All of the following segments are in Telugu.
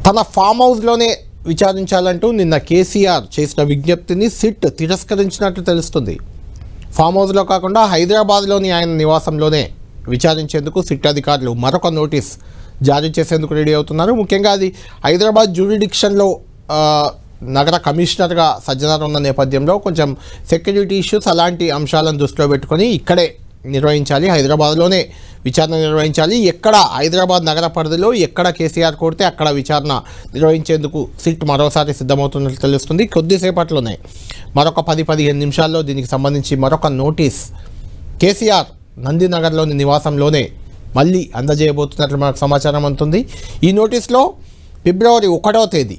తన ఫామ్ హౌస్లోనే విచారించాలంటూ నిన్న కేసీఆర్ చేసిన విజ్ఞప్తిని సిట్ తిరస్కరించినట్లు తెలుస్తుంది. ఫామ్ హౌస్లో కాకుండా హైదరాబాద్లోని ఆయన నివాసంలోనే విచారించేందుకు సిట్ అధికారులు మరొక నోటీస్ జారీ చేసేందుకు రెడీ అవుతున్నారు. ముఖ్యంగా అది హైదరాబాద్ జ్యూరిడిక్షన్లో నగర కమిషనర్గా సజ్జనార్ ఉన్న నేపథ్యంలో కొంచెం సెక్యూరిటీ ఇష్యూస్ అలాంటి అంశాలను దృష్టిలో పెట్టుకొని ఇక్కడే నిర్వహించాలి, హైదరాబాద్లోనే విచారణ నిర్వహించాలి. ఎక్కడ హైదరాబాద్ నగర పరిధిలో ఎక్కడ కేసీఆర్ కోరితే అక్కడ విచారణ నిర్వహించేందుకు సిట్ మరోసారి సిద్ధమవుతున్నట్లు తెలుస్తుంది. కొద్దిసేపట్లోనే మరొక 10-15 నిమిషాల్లో దీనికి సంబంధించి మరొక నోటీస్ కేసీఆర్ నందినగర్లోని నివాసంలోనే మళ్ళీ అందజేయబోతున్నట్లు మనకు సమాచారం అందుతుంది. ఈ నోటీస్లో ఫిబ్రవరి 1వ తేదీ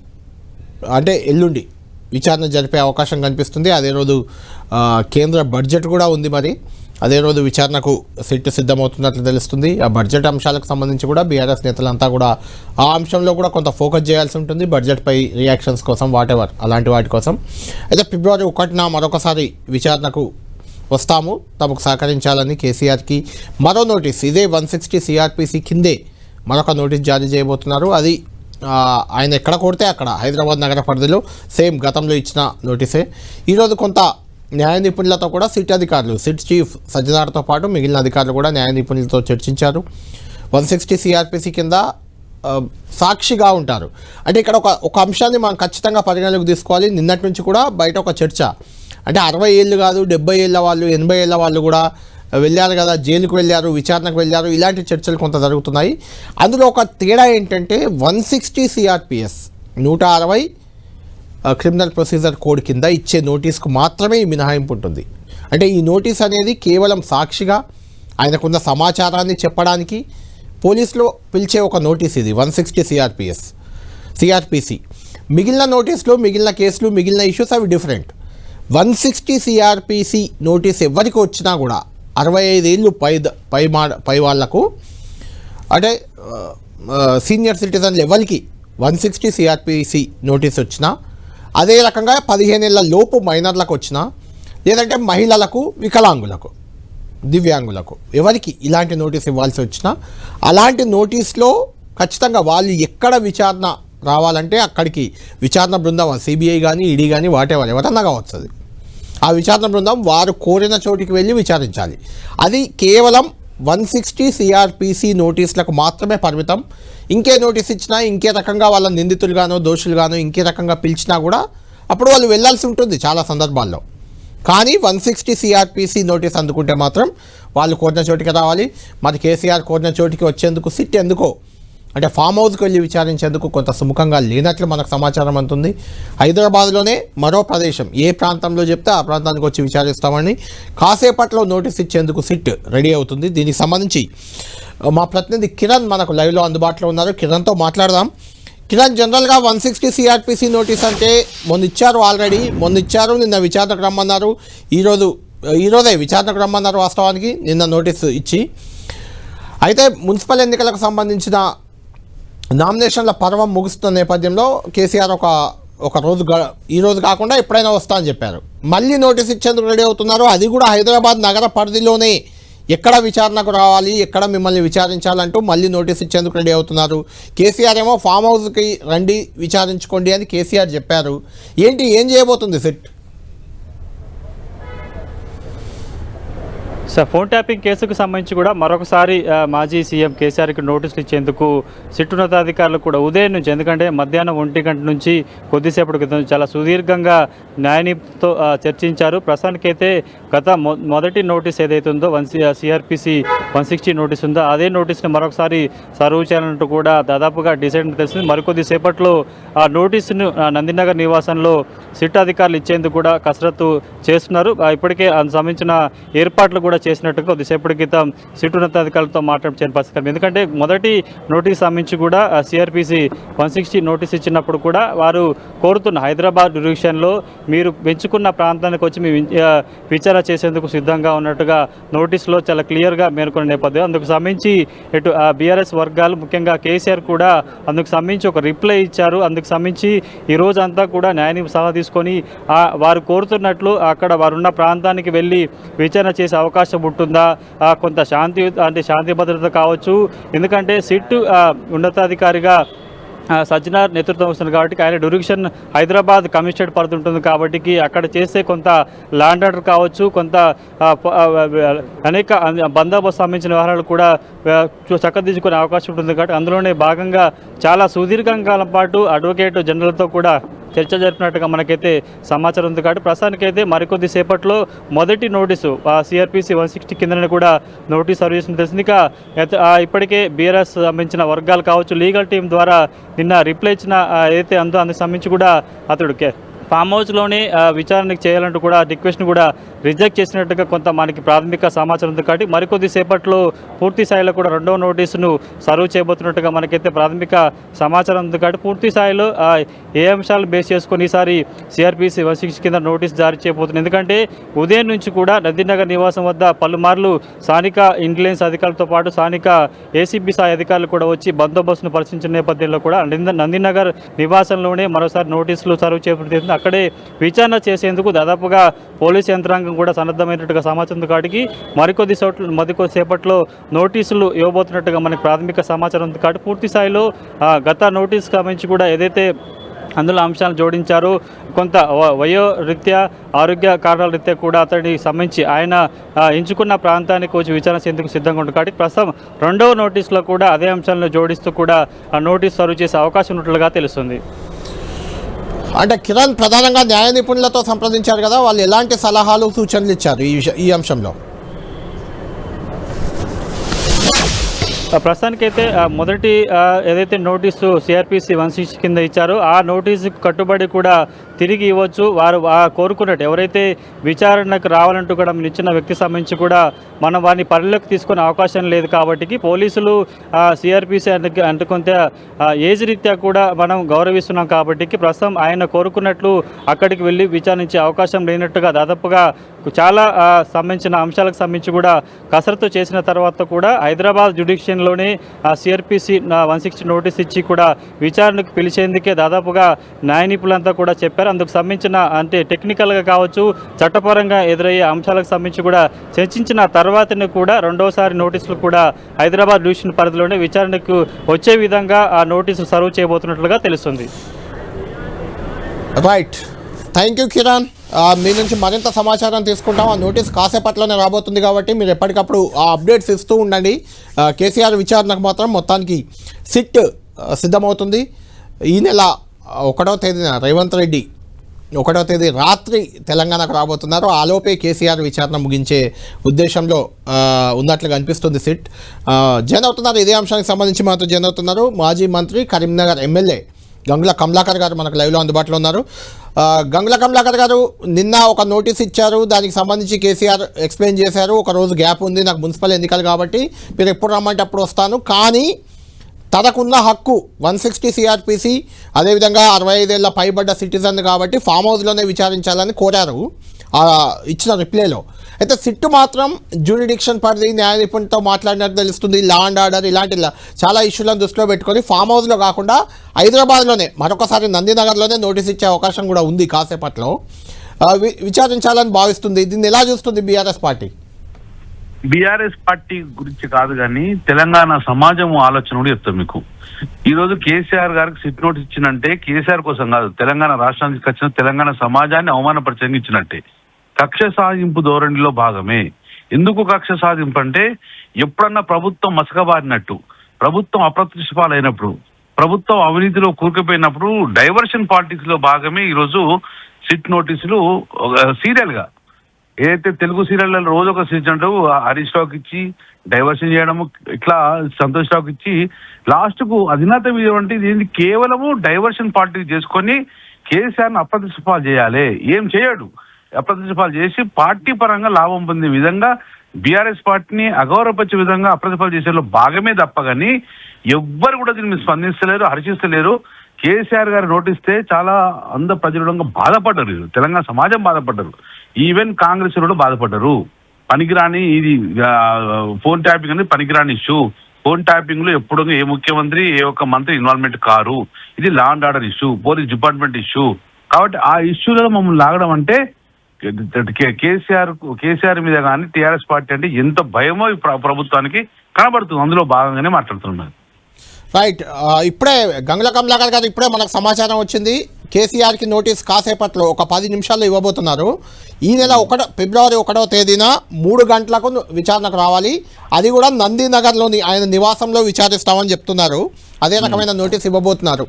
అంటే ఎల్లుండి విచారణ జరిపే అవకాశం కనిపిస్తుంది. అదే రోజు కేంద్ర బడ్జెట్ కూడా ఉంది. మరి అదే రోజు విచారణకు సిట్ సిద్ధమవుతున్నట్లు తెలుస్తుంది. ఆ బడ్జెట్ అంశాలకు సంబంధించి కూడా బీఆర్ఎస్ నేతలంతా కూడా ఆ అంశంలో కూడా కొంత ఫోకస్ చేయాల్సి ఉంటుంది, బడ్జెట్పై రియాక్షన్స్ కోసం వాటెవర్ అలాంటి వాటి కోసం. అయితే ఫిబ్రవరి 1న మరొకసారి విచారణకు వస్తాము, తమకు సహకరించాలని కేసీఆర్కి మరో నోటీస్ ఇదే 160 సిఆర్పిసి కిందే మరొక నోటీస్ జారీ చేయబోతున్నారు. అది ఆయన ఎక్కడ కొడితే అక్కడ హైదరాబాద్ నగర పరిధిలో సేమ్ గతంలో ఇచ్చిన నోటీసే. ఈరోజు కొంత న్యాయ నిపుణులతో కూడా సిట్ అధికారులు, సిట్ చీఫ్ సజ్జనార్తో పాటు మిగిలిన అధికారులు కూడా న్యాయ నిపుణులతో చర్చించారు. 160 సిఆర్పిసి కింద సాక్షిగా ఉంటారు. అంటే ఇక్కడ ఒక అంశాన్ని మనం ఖచ్చితంగా పరిగణలోకి తీసుకోవాలి. నిన్నటి నుంచి కూడా బయట ఒక చర్చ, అంటే 60 ఏళ్ళు కాదు 70 ఏళ్ళ వాళ్ళు 80 ఏళ్ళ వాళ్ళు కూడా వెళ్ళారు కదా, జైలుకు వెళ్ళారు, విచారణకు వెళ్ళారు, ఇలాంటి చర్చలు కొంత జరుగుతున్నాయి. అందులో ఒక తేడా ఏంటంటే 160 సిఆర్పిఎస్ 160 క్రిమినల్ ప్రొసీజర్ కోడ్ కింద ఇచ్చే నోటీస్కు మాత్రమే ఈ మినహాయింపు ఉంటుంది. అంటే ఈ నోటీస్ అనేది కేవలం సాక్షిగా ఆయనకున్న సమాచారాన్ని చెప్పడానికి పోలీసులో పిలిచే ఒక నోటీస్ ఇది 160 సిఆర్పిసి. మిగిలిన నోటీసులు, మిగిలిన కేసులు, మిగిలిన ఇష్యూస్ అవి డిఫరెంట్. 160 సిఆర్పిసి నోటీస్ ఎవరికి వచ్చినా కూడా 65 ఏళ్ళు పై వాళ్లకు, అంటే సీనియర్ సిటిజన్ లెవెల్కి 160 సిఆర్పిసి నోటీస్ వచ్చినా, అదే రకంగా 15 ఏళ్ల లోపు మైనర్లకు వచ్చినా, లేదంటే మహిళలకు, వికలాంగులకు, దివ్యాంగులకు ఎవరికి ఇలాంటి నోటీస్ ఇవ్వాల్సి వచ్చినా అలాంటి నోటీస్లో ఖచ్చితంగా వాళ్ళు ఎక్కడ విచారణ రావాలంటే అక్కడికి విచారణ బృందం, సిబిఐ కానీ ఈడీ కానీ వాటెవర్ ఎవరన్నా కావచ్చు, ఆ విచారణ బృందం వారు కోరిన చోటికి వెళ్ళి విచారించాలి. అది కేవలం 160 సిఆర్పిసి నోటీసులకు మాత్రమే పరిమితం. ఇంకే నోటీస్ ఇచ్చినా, ఇంకే రకంగా వాళ్ళ నిందితులుగానో దోషులుగానో ఇంకే రకంగా పిలిచినా కూడా అప్పుడు వాళ్ళు వెళ్ళాల్సి ఉంటుంది చాలా సందర్భాల్లో. కానీ 160 సిఆర్పిసి నోటీస్ అందుకుంటే మాత్రం వాళ్ళు కోరిన చోటికి రావాలి. మరి కేసీఆర్ కోరిన చోటికి వచ్చేందుకు సిట్ ఎందుకో, అంటే ఫామ్ హౌస్కి వెళ్ళి విచారించేందుకు కొంత సుముఖంగా లేనట్లు మనకు సమాచారం అందుతుంది. హైదరాబాద్లోనే మరో ప్రదేశం, ఏ ప్రాంతంలో చెప్తే ఆ ప్రాంతానికి వచ్చి విచారిస్తామని కాసేపట్లో నోటీస్ ఇచ్చేందుకు సిట్ రెడీ అవుతుంది. దీనికి సంబంధించి మా ప్రతినిధి కిరణ్ మనకు లైవ్లో అందుబాటులో ఉన్నారు. కిరణ్తో మాట్లాడదాం. కిరణ్, జనరల్గా 160 సిఆర్పిసి నోటీస్ అంటే మొన్న ఇచ్చారు, నిన్న విచారణకు రమ్మన్నారు, ఈరోజే విచారణకు రమ్మన్నారు వాస్తవానికి నిన్న నోటీసు ఇచ్చి. అయితే మున్సిపల్ ఎన్నికలకు సంబంధించిన నామినేషన్ల పర్వం ముగుస్తున్న నేపథ్యంలో కేసీఆర్ ఒక రోజు ఈరోజు కాకుండా ఎప్పుడైనా వస్తా అని చెప్పారు. మళ్ళీ నోటీస్ ఇచ్చేందుకు రెడీ అవుతున్నారు. అది కూడా హైదరాబాద్ నగర పరిధిలోనే ఎక్కడ విచారణకు రావాలి, ఎక్కడ మిమ్మల్ని విచారించాలంటూ మళ్ళీ నోటీస్ ఇచ్చేందుకు రెడీ అవుతున్నారు. కేసీఆర్ ఏమో ఫామ్ హౌస్కి రండి విచారించుకోండి అని కేసీఆర్ చెప్పారు. ఏం చేయబోతుంది సిట్? ఫోన్ ట్యాపింగ్ కేసుకు సంబంధించి కూడా మరొకసారి మాజీ సీఎం కేసీఆర్కి నోటీసులు ఇచ్చేందుకు సిట్ ఉన్నతాధికారులు కూడా ఉదయం నుంచి, ఎందుకంటే మధ్యాహ్నం 1 గంట నుంచి కొద్దిసేపటి క్రితం చాలా సుదీర్ఘంగా న్యాయనితో చర్చించారు. ప్రస్తుతానికైతే గత మొదటి నోటీస్ ఏదైతే ఉందో సిఆర్పిసి 160 నోటీస్ ఉందో అదే నోటీస్ని మరొకసారి సర్వ్ చేయాలంటూ కూడా దాదాపుగా డిసైడ్ తెలిసింది. మరికొద్ది సేపట్లో ఆ నోటీసును నందినగర్ నివాసంలో సిట్ అధికారులు ఇచ్చేందుకు కూడా కసరత్తు చేస్తున్నారు. ఇప్పటికే అందుకు సంబంధించిన ఏర్పాట్లు కూడా చేసినట్టుగా కొద్దిసేపటి క్రితం సిట్ ఉన్నతాధికారులతో మాట్లాడిన పరిస్థితి. ఎందుకంటే మొదటి నోటీస్ సంబంధించి కూడా సిఆర్పిసి 160 నోటీస్ ఇచ్చినప్పుడు కూడా వారు కోరుతున్న హైదరాబాద్ జ్యూరిడిక్షన్లో మీరు పెంచుకున్న ప్రాంతానికి వచ్చి మీ విచారణ చేసేందుకు సిద్ధంగా ఉన్నట్టుగా నోటీసులో చాలా క్లియర్గా మేర్కొన్న నేపథ్యం. అందుకు సంబంధించి ఇటు బీఆర్ఎస్ వర్గాలు ముఖ్యంగా కేసీఆర్ కూడా అందుకు సంబంధించి ఒక రిప్లై ఇచ్చారు. అందుకు సంబంధించి ఈ రోజంతా కూడా న్యాయాన్ని సలహా తీసుకొని వారు కోరుతున్నట్లు అక్కడ వారున్న ప్రాంతానికి వెళ్ళి విచారణ చేసే అవకాశం ఉంటుందా, కొంత శాంతి భద్రత కావచ్చు. ఎందుకంటే సిట్ ఉన్నతాధికారిగా సజ్జనార్ నేతృత్వం వస్తుంది కాబట్టి ఆయన డ్యూరిక్షన్ హైదరాబాద్ కమిషనరేట్ పరిధి ఉంటుంది కాబట్టి అక్కడ చేసే కొంత ల్యాండ్ ఆర్డర్ కావచ్చు, కొంత అనేక బందోబస్తు సంబంధించిన వ్యవహారాలు కూడా చక్కదిద్దుకునే అవకాశం ఉంటుంది కాబట్టి అందులోనే భాగంగా చాలా సుదీర్ఘ కాలం పాటు అడ్వకేట్ జనరల్తో కూడా చర్చ జరిపినట్టుగా మనకైతే సమాచారం ఉంది కాబట్టి ప్రస్తుతానికైతే మరికొద్ది సేపట్లో మొదటి నోటీసు సిఆర్పిసి 160 కిందనే కూడా నోటీస్ సర్వ్ చేసిన తెలిసింది. ఇక ఇప్పటికే బీఆర్ఎస్ సంబంధించిన వర్గాలు కావచ్చు లీగల్ టీం ద్వారా నిన్న రిప్లై ఇచ్చిన ఏదైతే అందో అందుకు సంబంధించి కూడా అతడు ఫామ్ హౌస్లోనే విచారణకు చేయాలంటూ కూడా రిక్వెస్ట్ని కూడా రిజెక్ట్ చేసినట్టుగా కొంత మనకి ప్రాథమిక సమాచారం ఉంది కాబట్టి మరికొద్ది సేపట్లో పూర్తి స్థాయిలో కూడా రెండవ నోటీసును సర్వ్ చేయబోతున్నట్టుగా మనకైతే ప్రాథమిక సమాచారం ఉంది కాబట్టి పూర్తి స్థాయిలో ఏ అంశాలు బేస్ చేసుకొని ఈసారి సిఆర్పిసి 160 కింద నోటీస్ జారీ చేయబోతుంది. ఎందుకంటే ఉదయం నుంచి కూడా నందినగర్ నివాసం వద్ద పలుమార్లు స్థానిక ఇంటెలిజెన్స్ అధికారులతో పాటు స్థానిక ఏసీబీ స్థాయి అధికారులు కూడా వచ్చి బందోబస్తును పరిశీలించిన నేపథ్యంలో కూడా నందినగర్ నివాసంలోనే మరోసారి నోటీసులు సర్వ్ చేయబడుతుంది. అక్కడే విచారణ చేసేందుకు దాదాపుగా పోలీస్ యంత్రాంగం కూడా సన్నద్ధమైనట్టుగా సమాచారం కాడికి మరికొద్ది సేపట్లో నోటీసులు ఇవ్వబోతున్నట్టుగా మనకి ప్రాథమిక సమాచారం ఉంది కాబట్టి పూర్తి స్థాయిలో గత నోటీస్ సంబంధించి కూడా ఏదైతే అందులో అంశాలు జోడించారు కొంత వయోరీత్యా ఆరోగ్య కారణాల రీత్యా కూడా అతడికి సంబంధించి ఆయన ఎంచుకున్న ప్రాంతానికి వచ్చి విచారణ చేసేందుకు సిద్ధంగా ఉంటుంది కాబట్టి ప్రస్తుతం రెండవ నోటీసులో కూడా అదే అంశాలను జోడిస్తూ కూడా నోటీస్ సర్వ్ చేసే అవకాశం ఉన్నట్లుగా తెలుస్తుంది. అంటే కిరణ్ ప్రధానంగా న్యాయ నిపుణులతో సంప్రదించారు కదా, వాళ్ళు ఎలాంటి సలహాలు సూచనలు ఇచ్చారు ఈ అంశంలో? ప్రస్తుతానికైతే మొదటి ఏదైతే నోటీసు సిఆర్పిసి 160 కింద ఇచ్చారో ఆ నోటీసుకు కట్టుబడి కూడా తిరిగి ఇవ్వచ్చు. వారు కోరుకున్నట్టు ఎవరైతే విచారణకు రావాలంటూ కూడా మీరు ఇచ్చిన వ్యక్తి సంబంధించి కూడా మనం వారిని పరిలోకి తీసుకునే అవకాశం లేదు కాబట్టి పోలీసులు సిఆర్పిసి అంటే కొంత ఏజ్ రీత్యా కూడా మనం గౌరవిస్తున్నాం కాబట్టి ప్రస్తుతం ఆయన కోరుకున్నట్లు అక్కడికి వెళ్ళి విచారించే అవకాశం లేనట్టుగా దాదాపుగా చాలా సంబంధించిన అంశాలకు సంబంధించి కూడా కసరత్తు చేసిన తర్వాత కూడా హైదరాబాద్ జ్యుడిషియల్లోనే సిఆర్పిసి 160 నోటీస్ ఇచ్చి కూడా విచారణకు పిలిచేందుకే దాదాపుగా న్యాయ నిపుణులంతా కూడా చెప్పారు. అందుకు సంబంధించిన అంటే టెక్నికల్గా కావచ్చు చట్టపరంగా ఎదురయ్యే అంశాలకు సంబంధించి కూడా చర్చించిన తర్వాతనే కూడా రెండోసారి నోటీసులు కూడా హైదరాబాద్ జ్యుడిషియల్ పరిధిలోనే విచారణకు వచ్చే విధంగా ఆ నోటీసులు సర్వ్ చేయబోతున్నట్లుగా తెలుస్తుంది. Right, thank you Kiran. మీ నుంచి మరింత సమాచారం తీసుకుంటాం. ఆ నోటీస్ కాసేపట్లోనే రాబోతుంది కాబట్టి మీరు ఎప్పటికప్పుడు ఆ అప్డేట్స్ ఇస్తూ ఉండండి. కేసీఆర్ విచారణకు మాత్రం మొత్తానికి సిట్ సిద్ధమవుతుంది. ఈ నెల 1వ తేదీన రేవంత్ రెడ్డి 1వ తేదీ రాత్రి తెలంగాణకు రాబోతున్నారు. ఆలోపే కేసీఆర్ విచారణ ముగించే ఉద్దేశంలో ఉన్నట్లుగా అనిపిస్తుంది సిట్. జాయిన్ అవుతున్నారు ఇదే అంశానికి సంబంధించి మనతో జాయిన్ అవుతున్నారు మాజీ మంత్రి కరీంనగర్ ఎమ్మెల్యే గంగుల కమలాకర్ గారు మనకు లైవ్లో అందుబాటులో ఉన్నారు. గంగుల కమలాకర్ గారు, నిన్న ఒక నోటీస్ ఇచ్చారు, దానికి సంబంధించి కేసీఆర్ ఎక్స్ప్లెయిన్ చేశారు. ఒక రోజు గ్యాప్ ఉంది, నాకు మున్సిపల్ ఎన్నికలు కాబట్టి మీరు ఎప్పుడు రమ్మంటే అప్పుడు వస్తాను, కానీ తనకున్న హక్కు 160 సిఆర్పిసి అదేవిధంగా 65 ఏళ్ల పైబడ్డ సిటిజన్ కాబట్టి ఫామ్ హౌస్లోనే విచారించాలని కోరారు ఇచ్చిన రిప్లైలో. అయితే సిట్టు మాత్రం జ్యూరిడిక్షన్ పరిధి న్యాయ నిపుణులతో మాట్లాడినట్టు తెలుస్తుంది. లా అండ్ ఆర్డర్ ఇలాంటి చాలా ఇష్యూలను దృష్టిలో పెట్టుకొని ఫామ్ హౌస్లో కాకుండా హైదరాబాద్లోనే మరొకసారి నందినగర్లోనే నోటీస్ ఇచ్చే అవకాశం కూడా ఉంది కాసేపట్లో. విచారించాలని భావిస్తుంది. దీన్ని ఎలా చూస్తుంది బీఆర్ఎస్ పార్టీ? బీఆర్ఎస్ పార్టీ గురించి కాదు కానీ తెలంగాణ సమాజం ఆలోచన కూడా చెప్తాం మీకు. ఈ రోజు కేసీఆర్ గారికి సిట్ నోటీస్ ఇచ్చినంటే కేసీఆర్ కోసం కాదు, తెలంగాణ రాష్ట్రానికి వచ్చిన తెలంగాణ సమాజాన్ని అవమానపరిచంగా ఇచ్చినట్టే. కక్ష సాధింపు ధోరణిలో భాగమే. ఎందుకు కక్ష సాధింపు అంటే, ఎప్పుడన్నా ప్రభుత్వం మసకబారినట్టు, ప్రభుత్వం అప్రతిష్టపాలైనప్పుడు, ప్రభుత్వం అవినీతిలో కూరుకుపోయినప్పుడు డైవర్షన్ పాలిటిక్స్ లో భాగమే ఈరోజు సిట్ నోటీసులు సీరియల్ గా. ఏదైతే తెలుగు సీరియల్లో రోజు ఒక సీజన్ హరీష్ రావుకి ఇచ్చి డైవర్షన్ చేయడము, ఇట్లా సంతోష్ రావుకి ఇచ్చి లాస్ట్ కు అధినేత మీద అంటే ఇది కేవలము డైవర్షన్ పార్టీ చేసుకొని కేసీఆర్ అప్రతిష్టపాలు చేయాలి. ఏం చేయడు, అప్రతిష్టపాలు చేసి పార్టీ పరంగా లాభం పొందే విధంగా బీఆర్ఎస్ పార్టీని అగౌరవపరిచే విధంగా అప్రతిష్టపాలు చేసేలో భాగమే తప్ప కానీ ఎవ్వరు కూడా దీన్ని స్పందిస్తలేరు, హర్షిస్తలేరు. కేసీఆర్ గారు నోటిస్తే చాలా ప్రజలు బాధపడ్డారు, తెలంగాణ సమాజం బాధపడ్డారు, ఈవెన్ కాంగ్రెస్ కూడా బాధపడ్డారు. పనికిరాని ఇది ఫోన్ ట్యాపింగ్ అనేది పనికిరాని ఇష్యూ. ఫోన్ ట్యాపింగ్ లో ఎప్పుడు ఏ ముఖ్యమంత్రి ఏ ఒక్క మంత్రి ఇన్వాల్వ్మెంట్ కారు. ఇది law and order issue, police department issue. కాబట్టి ఆ ఇష్యూలలో మమ్మల్ని లాగడం అంటే కేసీఆర్ మీద కానీ టీఆర్ఎస్ పార్టీ అంటే ఎంత భయమో ప్రభుత్వానికి కనబడుతుంది. అందులో భాగంగానే మాట్లాడుతున్నారు. రైట్. ఇప్పుడే గంగుల కమలాకర్ గారు ఇప్పుడే మనకు సమాచారం వచ్చింది. కేసీఆర్కి నోటీస్ కాసేపట్లో ఒక 10 నిమిషాల్లో ఇవ్వబోతున్నారు. ఈ నెల ఫిబ్రవరి 1వ తేదీన 3 గంటలకు విచారణకు రావాలి. అది కూడా నందీనగర్లోని ఆయన నివాసంలో విచారిస్తామని చెప్తున్నారు. అదే రకమైన నోటీస్ ఇవ్వబోతున్నారు.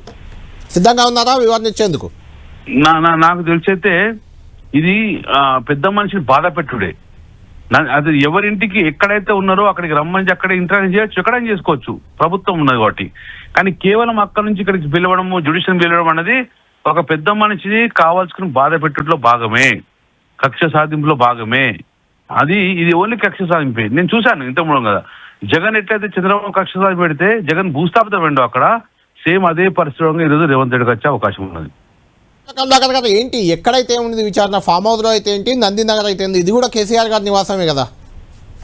సిద్ధంగా ఉన్నారా వివరించేందుకు? నాకు తెలిసైతే ఇది పెద్ద మనిషిని బాధ పెట్టుడే. అది ఎవరింటికి ఎక్కడైతే ఉన్నారో అక్కడికి రమ్మని అక్కడ ఇంటరాక్ట్ చేయొచ్చు, ఎక్కడైనా చేసుకోవచ్చు, ప్రభుత్వం ఉన్నది కాబట్టి. కానీ కేవలం అక్కడ నుంచి ఇక్కడికి పిలవడము, జ్యుడిషియల్ పిలవడం అనేది ఒక పెద్ద మనిషిని కావాల్సుకుని బాధ పెట్టుట్లో భాగమే, కక్ష సాధింపులో భాగమే. ఇది ఓన్లీ కక్ష సాధింపే. నేను చూశాను ఇంతకుముందు కదా, జగన్ ఎట్లయితే చంద్రబాబు కక్ష సాధింపు పెడితే జగన్ భూస్థాపితం వెండు అక్కడ సేమ్ అదే పరిస్థితిలో ఈరోజు రేవంత్ రెడ్డికి వచ్చే అవకాశం ఉన్నది. కమలాకర్ గారు ఏంటి, ఎక్కడైతే ఉంది విచారణ? ఫామ్ హౌస్లో అయితే ఏంటి, నందీనగర్ అయితే ఏంటి? ఇది కూడా కేసీఆర్ గారి నివాసమే కదా.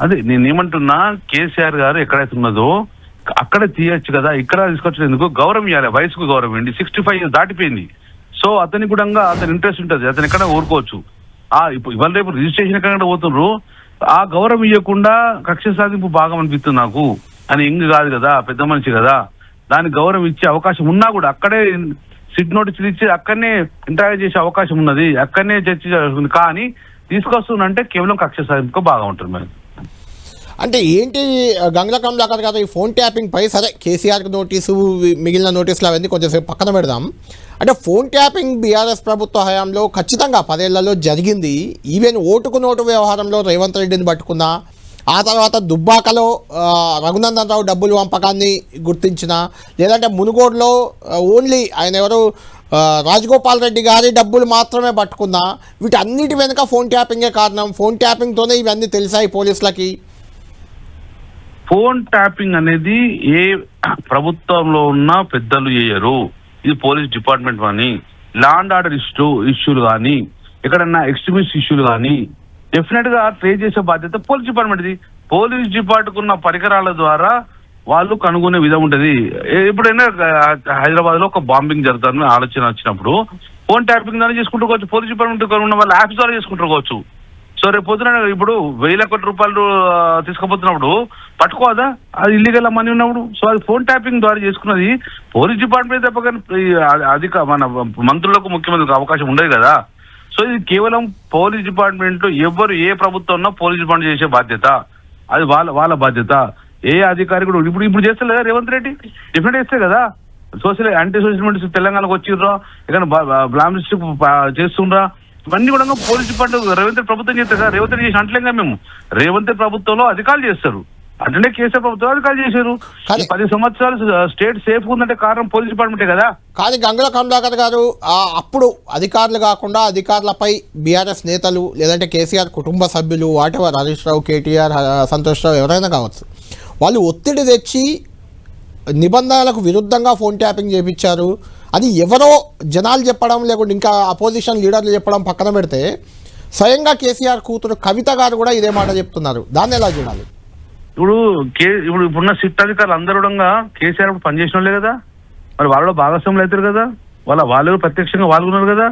అదే నేనేమంటున్నా, కేసీఆర్ గారు ఎక్కడైతే ఉన్నదో అక్కడే తీయచ్చు కదా, ఇక్కడ తీసుకొచ్చేందుకు గౌరవం ఇవ్వాలి, వయసుకు గౌరవం ఇవ్వండి. 65 years దాటిపోయింది. సో అతనికి కూడా అతని ఇంట్రెస్ట్ ఉంటుంది, అతను ఎక్కడ ఊరుకోవచ్చు. ఇవాళ రేపు రిజిస్ట్రేషన్ ఎక్కడ పోతున్నారు, ఆ గౌరవం ఇవ్వకుండా కక్ష సాధింపు భాగం అనిపిస్తుంది నాకు. అని ఇంగ్ కాదు కదా, పెద్ద మనిషి కదా, దానికి గౌరవం ఇచ్చే అవకాశం ఉన్నా కూడా అక్కడే సిట్ నోటీసులు ఇచ్చి అక్కడనే ఇంటరాక్ట్ చేసే అవకాశం ఉన్నది, అక్కడనే చర్చ జరుగుతుంది. కానీ తీసుకొస్తుందంటే కేవలం కక్ష సాధింపుకు బాగా ఉంటుంది. మరి అంటే ఏంటి గంగుల కమలాకర్ గారు, ఈ ఫోన్ ట్యాపింగ్ పై సరే కేసీఆర్కి నోటీసు, మిగిలిన నోటీసులు అవన్నీ కొంచెంసేపు పక్కన పెడదాం. అంటే ఫోన్ ట్యాపింగ్ బీఆర్ఎస్ ప్రభుత్వ హయాంలో ఖచ్చితంగా 10 ఏళ్లలో జరిగింది. ఈవెన్ ఓటుకు నోటు వ్యవహారంలో రేవంత్ రెడ్డిని పట్టుకున్నా, ఆ తర్వాత దుబ్బాకలో రఘునందన్ రావు డబ్బులు పంపకాన్ని గుర్తించిన, లేదంటే మునుగోడులో ఓన్లీ ఆయన ఎవరు రాజగోపాల్ రెడ్డి గారి డబ్బులు మాత్రమే పట్టుకున్నా, వీటన్నిటి వెనుక ఫోన్ ట్యాపింగే కారణం. ఫోన్ ట్యాపింగ్తోనే ఇవన్నీ తెలిసాయి పోలీసులకి. ఫోన్ ట్యాపింగ్ అనేది ఏ ప్రభుత్వంలో ఉన్న పెద్దలు చేయరు. ఇది పోలీస్ డిపార్ట్మెంట్ కానీ, లా అండ్ ఆర్డర్ ఇష్యూలు కానీ, ఎక్కడన్నా ఎక్స్ట్రీమిస్ట్ ఇష్యూలు కానీ డెఫినెట్ గా ట్రేస్ చేసే బాధ్యత పోలీస్ డిపార్ట్మెంట్. ఇది పోలీస్ డిపార్ట్మెంట్ ఉన్న పరికరాల ద్వారా వాళ్ళు కనుగొనే విధం ఉంటుంది. ఎప్పుడైనా హైదరాబాద్ లో ఒక బాంబింగ్ జరుగుతుందని ఆలోచన వచ్చినప్పుడు ఫోన్ ట్యాపింగ్ ద్వారా చేసుకుంటూ పోలీస్ డిపార్ట్మెంట్ ఉన్న వాళ్ళ యాప్స్ ద్వారా చేసుకుంటూ. సో రేపు పొద్దున ఇప్పుడు 1000 కోట్ల రూపాయలు తీసుకుపోతున్నప్పుడు పట్టుకోదా, అది ఇల్లీగల్ మనీ ఉన్నప్పుడు. సో అది ఫోన్ ట్యాపింగ్ ద్వారా చేసుకున్నది పోలీస్ డిపార్ట్మెంట్ తప్ప, కానీ మన మంత్రులకు, ముఖ్యమంత్రికి అవకాశం ఉండదు కదా. సో ఇది కేవలం పోలీస్ డిపార్ట్మెంట్, ఎవరు ఏ ప్రభుత్వం ఉన్నా పోలీస్ డిపార్ట్మెంట్ చేసే బాధ్యత, అది వాళ్ళ బాధ్యత. ఏ అధికారి కూడా ఇప్పుడు చేస్తలేదా రేవంత్ రెడ్డి? డిఫరెంట్ చేస్తే కదా. యాంటీ సోషల్ మీడియా తెలంగాణకు వచ్చిర్రా, ఇక్కడ బ్లామ్ లిస్ట్ చేస్తుండ్రా, ఇవన్నీ కూడా పోలీస్ డిపార్ట్మెంట్ రేవంత్ రెడ్డి ప్రభుత్వం చేస్తారు కదా. రేవంత్ రెడ్డి చేసి అంటలేగా మేము, రేవంత్ రెడ్డి ప్రభుత్వంలో అధికారులు చేస్తారు, అంటే కేసీఆర్ ప్రభుత్వం అధికారులు చేశారు. 10 సంవత్సరాలు స్టేట్ సేఫ్ ఉందంటే కారణం పోలీస్ డిపార్ట్మెంటే కదా. కానీ గంగుల కమలాకర్ గారు, అప్పుడు అధికారులు కాకుండా అధికారులపై బీఆర్ఎస్ నేతలు, లేదంటే కేసీఆర్ కుటుంబ సభ్యులు, వాటెవర్, హరీష్ రావు, కేటీఆర్, సంతోష్ రావు, ఎవరైనా కావచ్చు, వాళ్ళు ఒత్తిడి తెచ్చి నిబంధనలకు విరుద్ధంగా ఫోన్ ట్యాపింగ్ చేయించారు. అది ఎవరో జనాలు చెప్పడం, లేకుంటే ఇంకా అపోజిషన్ లీడర్లు చెప్పడం పక్కన పెడితే, స్వయంగా కేసీఆర్ కూతురు కవిత గారు కూడా ఇదే మాట చెప్తున్నారు. దాన్ని ఎలా చూడాలి? ఇప్పుడున్న సిట్ అధికారులు అందరూ కూడా కేసీఆర్ పనిచేసిన వాళ్ళే కదా, మరి వాళ్ళలో భాగస్వాములు అవుతారు కదా, వాళ్ళు ప్రత్యక్షంగా పాల్గొన్నారు కదా.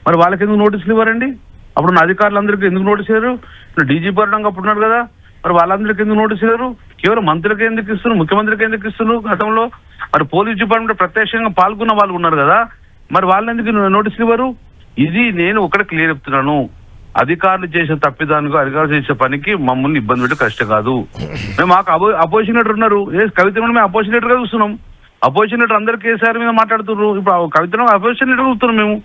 మరి వాళ్ళకి ఎందుకు నోటీసులు ఇవ్వరండి? అప్పుడున్న అధికారులందరికీ ఎందుకు నోటీస్ ఇవ్వరు? ఇప్పుడు డీజీపీ వర్గంగా అప్పుడున్నారు కదా, మరి వాళ్ళందరికీ ఎందుకు నోటీస్ ఇవ్వరు? కేవలం మంత్రులకి ఎందుకు ఇస్తున్నారు, ముఖ్యమంత్రికి ఎందుకు ఇస్తున్నారు గతంలో? మరి పోలీస్ డిపార్ట్మెంట్ ప్రత్యక్షంగా పాల్గొన్న వాళ్ళు ఉన్నారు కదా, మరి వాళ్ళు ఎందుకు నోటీసులు ఇవ్వరు? ఇది నేను ఒకటి క్లియర్ చెప్తున్నాను, అధికారులు చేసే తప్పిదానికి, అధికారులు చేసే పనికి మమ్మల్ని ఇబ్బంది పెట్టి కష్టం కాదు. మేము మాకు అపోజిషన్ లీడర్ ఉన్నారు, కవిత మేము అపోజిషన్ లీడర్ గా చూస్తున్నాం. అపోజిషన్ లీడర్ అందరు కేసీఆర్ మీద మాట్లాడుతున్నారు, ఇప్పుడు కవితను అపోజిషన్ లీడర్ చూస్తున్నాం మేము.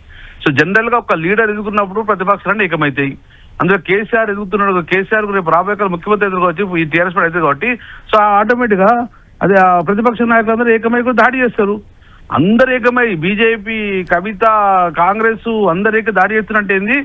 సో జనరల్ గా ఒక లీడర్ ఎదుగుతున్నప్పుడు ప్రతిపక్షాలన్నీ ఏకమైతాయి. అందులో కేసీఆర్ ఎదుగుతున్నాడు, కేసీఆర్ రేపు రాబోయే కాలం ముఖ్యమంత్రి ఎదుర్కోవచ్చు, ఈ టీఆర్ఎస్ అయితే కాబట్టి. సో ఆటోమేటిక్ గా అది ప్రతిపక్ష నాయకులు అందరూ ఏకమై కూడా దాడి చేస్తారు. అందరు ఏకమై బీజేపీ, కవిత, కాంగ్రెస్ అందరు దాడి చేస్తున్నట్టు ఏంది?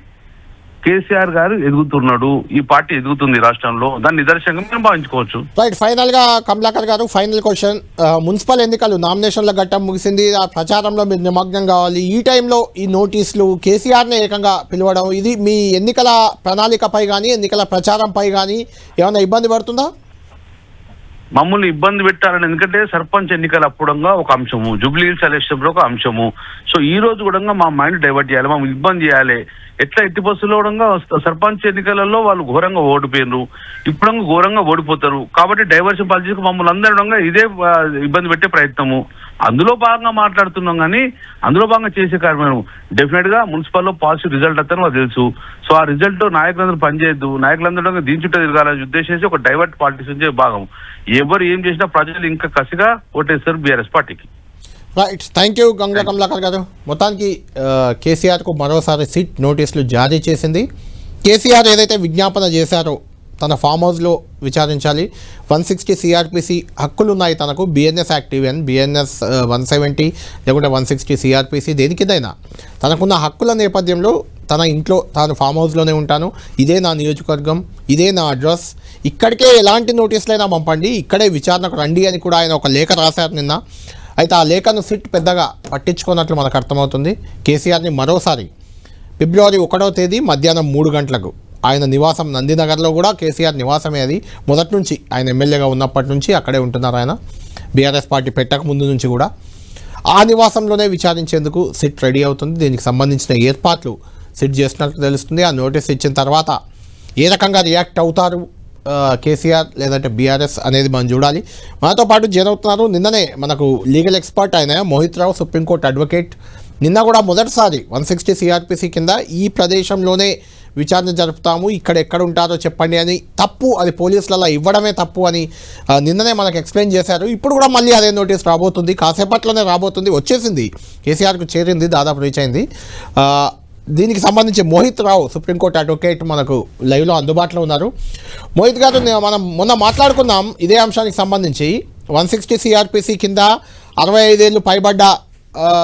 కేసీఆర్ గారు ఎదుగుతున్నాడు, ఈ పార్టీ ఎదుగుతుంది రాష్ట్రంలో, దాన్ని నిదర్శనంగా మేము భావించుకోవచ్చు. రైట్. ఫైనల్ గా కమలాకర్ గారు, ఫైనల్ క్వశ్చన్. మున్సిపల్ ఎన్నికలు, నామినేషన్ల ఘట్టం ముగిసింది, ఆ ప్రచారంలో మీరు నిమగ్నం కావాలి. ఈ టైంలో ఈ నోటీసులు, కేసీఆర్ని ఏకంగా పిలవడం, ఇది మీ ఎన్నికల ప్రణాళికపై కానీ, ఎన్నికల ప్రచారంపై కానీ ఏమైనా ఇబ్బంది పడుతుందా? మమ్మల్ని ఇబ్బంది పెట్టాలని, ఎందుకంటే సర్పంచ్ ఎన్నికలు అప్పుడంగా ఒక అంశము, జూబ్లీ హిల్స్ ఎలక్షన్ లో ఒక అంశము. సో ఈ రోజు కూడా మా మైండ్ డైవర్ట్ చేయాలి, మమ్మల్ని ఇబ్బంది చేయాలి. ఎట్లా ఎట్టి బస్సులో సర్పంచ్ ఎన్నికలలో వాళ్ళు ఘోరంగా ఓడిపోయినారు, ఇప్పుడు ఘోరంగా ఓడిపోతారు. కాబట్టి డైవర్షన్ పాలసీకి మమ్మల్ని అందరూ ఇదే ఇబ్బంది పెట్టే ప్రయత్నము. అందులో భాగంగా మాట్లాడుతున్నాం కానీ అందులో భాగంగా చేసే కార్యక్రమం డెఫినెట్ గా మున్సిపల్లో పాజిటివ్ రిజల్ట్ వస్తుందని మాకు తెలుసు. సో ఆ రిజల్ట్ నాయకులందరూ పనిచేయద్దు, నాయకులందరూ దీని చుట్టూ తిరగాలని ఉద్దేశించి ఒక డైవర్ట్ పాలిటిక్స్ నుంచి భాగం. ఎవరు ఏం చేసినా ప్రజలు ఇంకా కసిగా ఓటేస్తారు బీఆర్ఎస్ పార్టీకి. Right, thank you Ganga Kamalakar గారు. మొత్తానికి కేసీఆర్కు మరోసారి సిట్ నోటీసులు జారీ చేసింది. కేసీఆర్ ఏదైతే విజ్ఞాపన చేశారో తన ఫామ్ హౌస్లో విచారించాలి, 160 సిఆర్పిసి హక్కులు ఉన్నాయి తనకు, బిఎన్ఎస్ యాక్టివ్ అండ్ బిఎన్ఎస్ 170 లేకుంటే 160 సిఆర్పిసి దేనికిదైనా తనకున్న హక్కుల నేపథ్యంలో తన ఇంట్లో తాను ఫామ్ హౌస్లోనే ఉంటాను, ఇదే నా నియోజకవర్గం, ఇదే నా అడ్రస్, ఇక్కడికే ఎలాంటి నోటీసులైనా పంపండి, ఇక్కడే విచారణకు రండి అని కూడా ఆయన ఒక లేఖ రాశారు నిన్న. అయితే ఆ లేఖను సిట్ పెద్దగా పట్టించుకున్నట్లు మనకు అర్థమవుతుంది. కేసీఆర్ని మరోసారి ఫిబ్రవరి 1వ తేదీ మధ్యాహ్నం 3 గంటలకు ఆయన నివాసం నందినగర్లో కూడా కేసీఆర్ నివాసమే అది, మొదటి నుంచి ఆయన ఎమ్మెల్యేగా ఉన్నప్పటి నుంచి అక్కడే ఉంటున్నారు ఆయన, బీఆర్ఎస్ పార్టీ పెట్టక ముందు నుంచి కూడా ఆ నివాసంలోనే విచారించేందుకు సిట్ రెడీ అవుతుంది. దీనికి సంబంధించిన ఏర్పాట్లు సిట్ చేస్తున్నట్టు తెలుస్తుంది. ఆ నోటీస్ ఇచ్చిన తర్వాత ఏ రకంగా రియాక్ట్ అవుతారు కేసీఆర్ లేదంటే బీఆర్ఎస్ అనేది మనం చూడాలి. మనతో పాటు జాయిన్ అవుతున్నారు నిన్ననే మనకు లీగల్ ఎక్స్పర్ట్ ఆయన మోహిత్ రావు, సుప్రీంకోర్టు అడ్వకేట్. నిన్న కూడా మొదటిసారి 160 సిఆర్పిసి కింద ఈ ప్రదేశంలోనే విచారణ జరుపుతాము, ఇక్కడ ఎక్కడ ఉంటారో చెప్పండి అని, తప్పు అది పోలీసులలో ఇవ్వడమే తప్పు అని నిన్ననే మనకు ఎక్స్ప్లెయిన్ చేశారు. ఇప్పుడు కూడా మళ్ళీ అదే నోటీస్ రాబోతుంది, కాసేపట్లోనే రాబోతుంది, వచ్చేసింది, కేసీఆర్కు చేరింది, దాదాపు రీచ్ అయింది. దీనికి సంబంధించి మోహిత్ రావు, సుప్రీంకోర్టు అడ్వకేట్ మనకు లైవ్లో అందుబాటులో ఉన్నారు. మోహిత్ గారు, మనం మొన్న మాట్లాడుకున్నాం ఇదే అంశానికి సంబంధించి. 160 సిఆర్పిసి కింద 65 ఏళ్ళు పైబడ్డ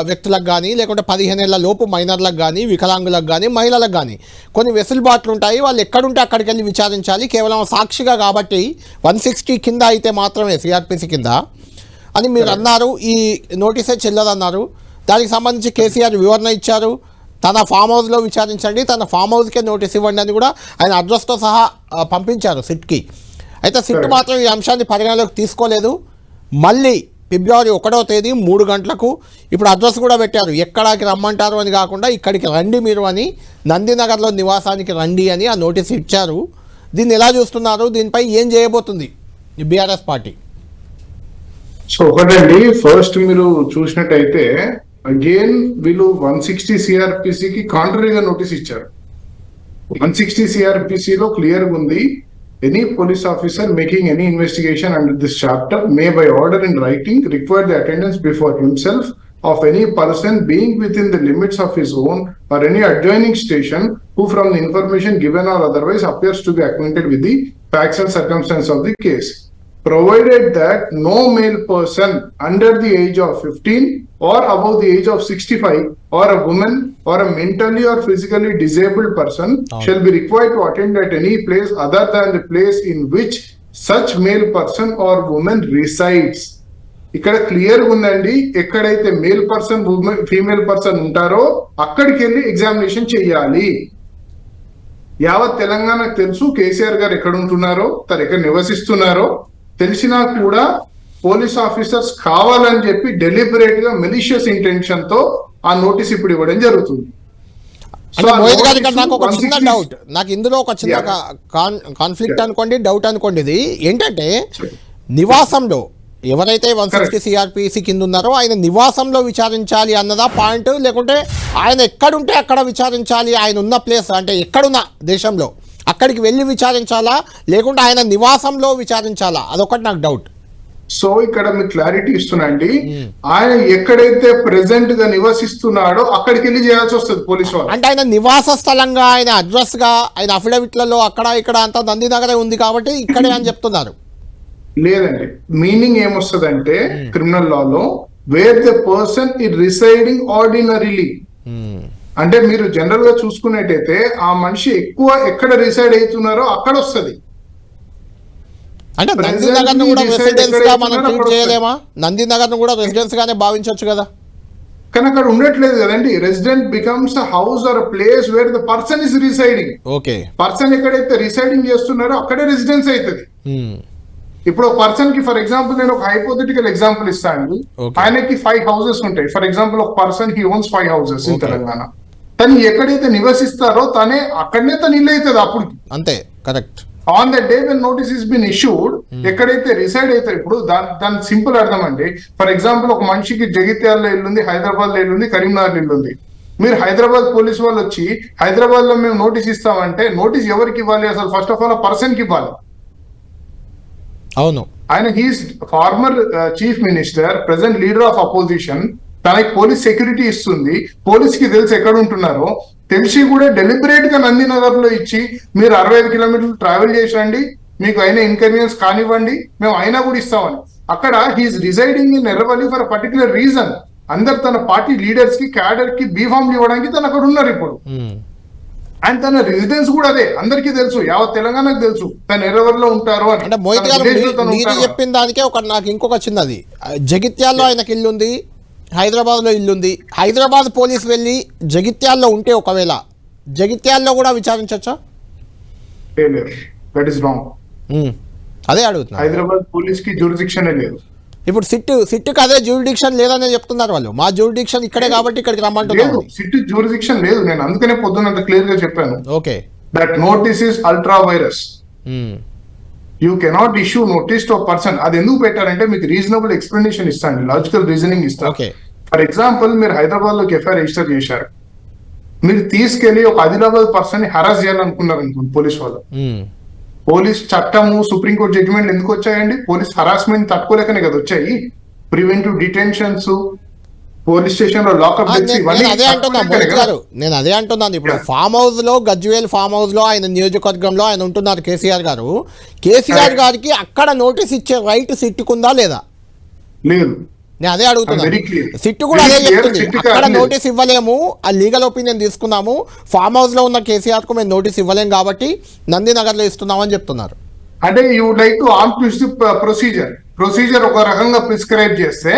వ్యక్తులకు కానీ లేకుంటే 15 ఏళ్ల లోపు మైనర్లకు కానీ వికలాంగులకు కానీ మహిళలకు కానీ కొన్ని వెసులుబాట్లు ఉంటాయి, వాళ్ళు ఎక్కడుంటే అక్కడికి వెళ్ళి విచారించాలి, కేవలం సాక్షిగా కాబట్టి 160 కింద అయితే మాత్రమే సిఆర్పిసి కింద అని మీరు అన్నారు. ఈ నోటీసే చెల్లదన్నారు. దానికి సంబంధించి కేసీఆర్ వివరణ ఇచ్చారు, తన ఫామ్ హౌస్లో విచారించండి, తన ఫామ్ హౌస్కే నోటీస్ ఇవ్వండి అని కూడా ఆయన అడ్రస్తో సహా పంపించారు సిట్కి. అయితే సిట్ మాత్రం ఈ అంశాన్ని పరిగణలోకి తీసుకోలేదు. మళ్ళీ ఫిబ్రవరి 1వ తేదీ 3 గంటలకు ఇప్పుడు అడ్రస్ కూడా పెట్టారు, ఎక్కడికి రమ్మంటారు అని కాకుండా ఇక్కడికి రండి మీరు అని, నందినగర్లో నివాసానికి రండి అని ఆ నోటీస్ ఇచ్చారు. దీన్ని ఎలా చూస్తున్నారు, దీనిపై ఏం చేయబోతుంది బీఆర్ఎస్ పార్టీ? సో ఒకటండి, ఫస్ట్ మీరు చూసినట్టయితే అగైన్ వీళ్ళు 160 సిఆర్పిసికి కాంట్రరీగా నోటీస్ ఇచ్చారు. 160 సిఆర్పిసిలో క్లియర్గా ఉంది, any police officer making any investigation under this chapter may by order in writing require the attendance before himself of any person being within the limits of his own or any adjoining station who from the information given or otherwise appears to be acquainted with the facts and circumstances of the case, provided that no male person under the age of 15 or above the age of 65 or a woman or a mentally or physically disabled person shall be required to attend at any place other than the place in which such male person or woman resides. ఇక్కడ క్లియర్ ఉందండి, ఎక్కడైతే మేల్ పర్సన్ ఫీమేల్ పర్సన్ ఉంటారో అక్కడికి వెళ్ళి ఎగ్జామినేషన్ చేయాలి. యావత్ తెలంగాణకు తెలుసు కేసీఆర్ గారు ఎక్కడ ఉంటున్నారో, తను ఎక్కడ నివసిస్తున్నారో తెలిసినా కూడా పోలీస్ ఆఫీసర్స్ కావాలని చెప్పి డెలిబరేట్ గా మెలిషియస్ ఇంటెన్షన్ తో ఆ నోటీస్ ఇప్పుడు ఇవ్వడం జరుగుతుంది. నాకు ఒక చిన్న డౌట్, నాకు ఇందులో ఒక చిన్న కాన్ఫ్లిక్ట్ అనుకోండి, డౌట్ అనుకోండి. ఇది ఏంటంటే నివాసంలో ఎవరైతే 160 సిఆర్పిసి కింద ఉన్నారో ఆయన నివాసంలో విచారించాలి అన్నదా పాయింట్, లేకుంటే ఆయన ఎక్కడుంటే అక్కడ విచారించాలి, ఆయన ఉన్న ప్లేస్ అంటే ఎక్కడున్నా దేశంలో అక్కడికి వెళ్ళి విచారించాలా, లేకుంటే ఆయన నివాసంలో విచారించాలా, అదొకటి నాకు డౌట్. సో ఇక్కడ మీకు క్లారిటీ ఇస్తున్నాండి, ఆయన ఎక్కడైతే ప్రెసెంట్ గా నివసిస్తున్నాడో అక్కడికి వెళ్ళి చేయాల్సి వస్తుంది పోలీసు వాళ్ళు. అంటే ఆయన నివాస స్థలంగా, ఆయన అడ్రస్ గా, ఆయన అఫిడవిట్లలో అక్కడ ఇక్కడ అంతా నందినగరే ఉంది కాబట్టి ఇక్కడే అని చెప్తున్నారు. లేదండి, మీనింగ్ ఏమొస్తుందంటే criminal Lalo wear the person is residing ordinarily, అంటే మీరు జనరల్ గా చూసుకున్నట్టయితే ఆ మనిషి ఎక్కువ ఎక్కడ రిసైడ్ అవుతున్నారో అక్కడ వస్తుంది. అంటే నందినగర్ కూడా రెసిడెన్స్ గా మనం ట్రీట్ చేయలేమా? నందినగర్ కూడా రెసిడెన్స్ గానే భావించవచ్చు కదా. కానీ అక్కడ ఉండట్లేదు కదండి. Resident becomes a house or place where the person is residing. Okay, person ఎక్కడైతే రిసైడింగ్ చేస్తున్నారో అక్కడే రెసిడెన్స్ అవుతుంది. ఇప్పుడు ఒక పర్సన్ కి ఫర్ ఎగ్జాంపుల్ నేను ఒక హైపోథెటికల్ ఎగ్జాంపుల్ ఇస్తాను. ఆయనకి 5 houses ఉంటాయి. ఫర్ ఎగ్జాంపుల్ ఒక person he ones 5 houses in Telangana. తను ఎక్కడైతే నివసిస్తారో తనే అక్కడనే తను ఇల్లు అవుతుంది అప్పుడు. అంతే, correct. On the day when notice is been issued, ఎక్కడైతే రిసైడ్ అవుతారు, ఇప్పుడు దాని సింపుల్ అర్థం అండి. ఫర్ ఎగ్జాంపుల్ ఒక మనిషికి జగిత్యాలలో ఇల్లుంది, హైదరాబాద్ లో ఇల్లుంది, కరీంనగర్ ఇల్లుంది. మీరు హైదరాబాద్ పోలీస్ వాళ్ళు వచ్చి హైదరాబాద్ లో మేము నోటీస్ ఇస్తామంటే నోటీస్ ఎవరికి ఇవ్వాలి? అసలు ఫస్ట్ ఆఫ్ ఆల్ ఆ పర్సన్ కి ఇవ్వాలి. అవును, ఆయన he's former chief minister, present leader of opposition. తనకి పోలీస్ సెక్యూరిటీ ఇస్తుంది, పోలీస్ కి తెలుసు ఎక్కడ ఉంటున్నారో, తెలిసి కూడా డెలిబరేట్ గా నందినగర్ లో ఇచ్చి మీరు 65 కిలోమీటర్లు ట్రావెల్ చేసి రండి, మీకు అయినా ఇన్కన్వీనియన్స్ కానివ్వండి, మేము అయినా కూడా ఇస్తామని. అక్కడ he's residing in Erravalli for particular reason. అందరు తన పార్టీ లీడర్స్ కి, క్యాడర్ కి బీఫామ్ ఇవ్వడానికి తను అక్కడ ఉన్నారు ఇప్పుడు. అండ్ తన రెసిడెన్స్ కూడా అదే, అందరికీ తెలుసు, యావత్ తెలంగాణకు తెలుసు తను ఎర్రవల్లిలో ఉంటారు అని. అంటే మోహిత్ గారు మీరు చెప్పిన దానికే నాకు ఇంకొక చిన్నది. జగిత్యాల్లో ఆయనకి ఇల్లుంది, హైదరాబాద్లో ఇల్లుంది. హైదరాబాద్ పోలీస్ వెళ్ళి జగిత్యాల్లో ఉంటే ఒకవేళ జగిత్యాల్లో కూడా విచారించచ్చా? That is wrong. అదే అడుగుతున్నా. హైదరాబాద్ పోలీస్ కి జ్యూరిడిక్షన్ లేదు. ఇప్పుడు సిట్కి అదే జ్యూరిడిక్షన్ లేదనే చెప్తున్నారు వాళ్ళు. మా జ్యూరిడిక్షన్ ఇక్కడే కాబట్టి ఇక్కడికి రమ్మంటున్నారు. సిట్ జ్యూరిడిక్షన్ లేదు. నేను అందుకనే పొద్దున్నంత క్లియర్ గా చెప్పాను. Okay, that notice is ultra virus. You cannot issue notice to person. అది ఎందుకు పెట్టారంటే మీకు రీజనబుల్ ఎక్స్ప్లెనేషన్ ఇస్తాను, లాజికల్ రీజనింగ్ ఇస్తాను. ఫర్ ఎగ్జాంపుల్ మీరు హైదరాబాద్ లోకి ఎఫ్ఐఆర్ రిజిస్టర్ చేశారు, మీరు తీసుకెళ్లి ఒక ఆదిలాబాద్ పర్సన్ ని హరాస్ చేయాలనుకున్నారు అనుకోండి పోలీస్ వాళ్ళు. పోలీస్ చట్టము, సుప్రీంకోర్టు జడ్జిమెంట్లు ఎందుకు వచ్చాయండి? పోలీస్ హరాస్మెంట్ తట్టుకోలేకనే కదా వచ్చాయి. ప్రివెంటివ్ డిటెన్షన్స్, పోలీస్ స్టేషన్ లో లాకప్. నేను అదే అంటున్నాను. ఇప్పుడు ఫామ్ హౌస్ లో, గజ్వేల్ ఫామ్ హౌస్ లో ఆయన నియోజకవర్గంలో ఆయన ఉంటున్నారు కేసీఆర్ గారు. కేసీఆర్ గారికి అక్కడ నోటీస్ ఇచ్చే రైట్ సిట్టుకుందా లేదా? లేదు. నేను అదే అడుగుతున్నాను. సిట్టు కూడా అదే చెప్తుంది, అక్కడ నోటీస్ ఇవ్వలేము, ఆ లీగల్ ఒపీనియన్ తీసుకున్నాము, ఫామ్ హౌస్ లో ఉన్న కేసీఆర్ కు మేము నోటీస్ ఇవ్వలేము కాబట్టి నందినగర్ లో ఇస్తున్నామని చెప్తున్నారు. అంటే you would like to on procedure ఒక రకంగా ప్రిస్క్రైబ్ చేస్తే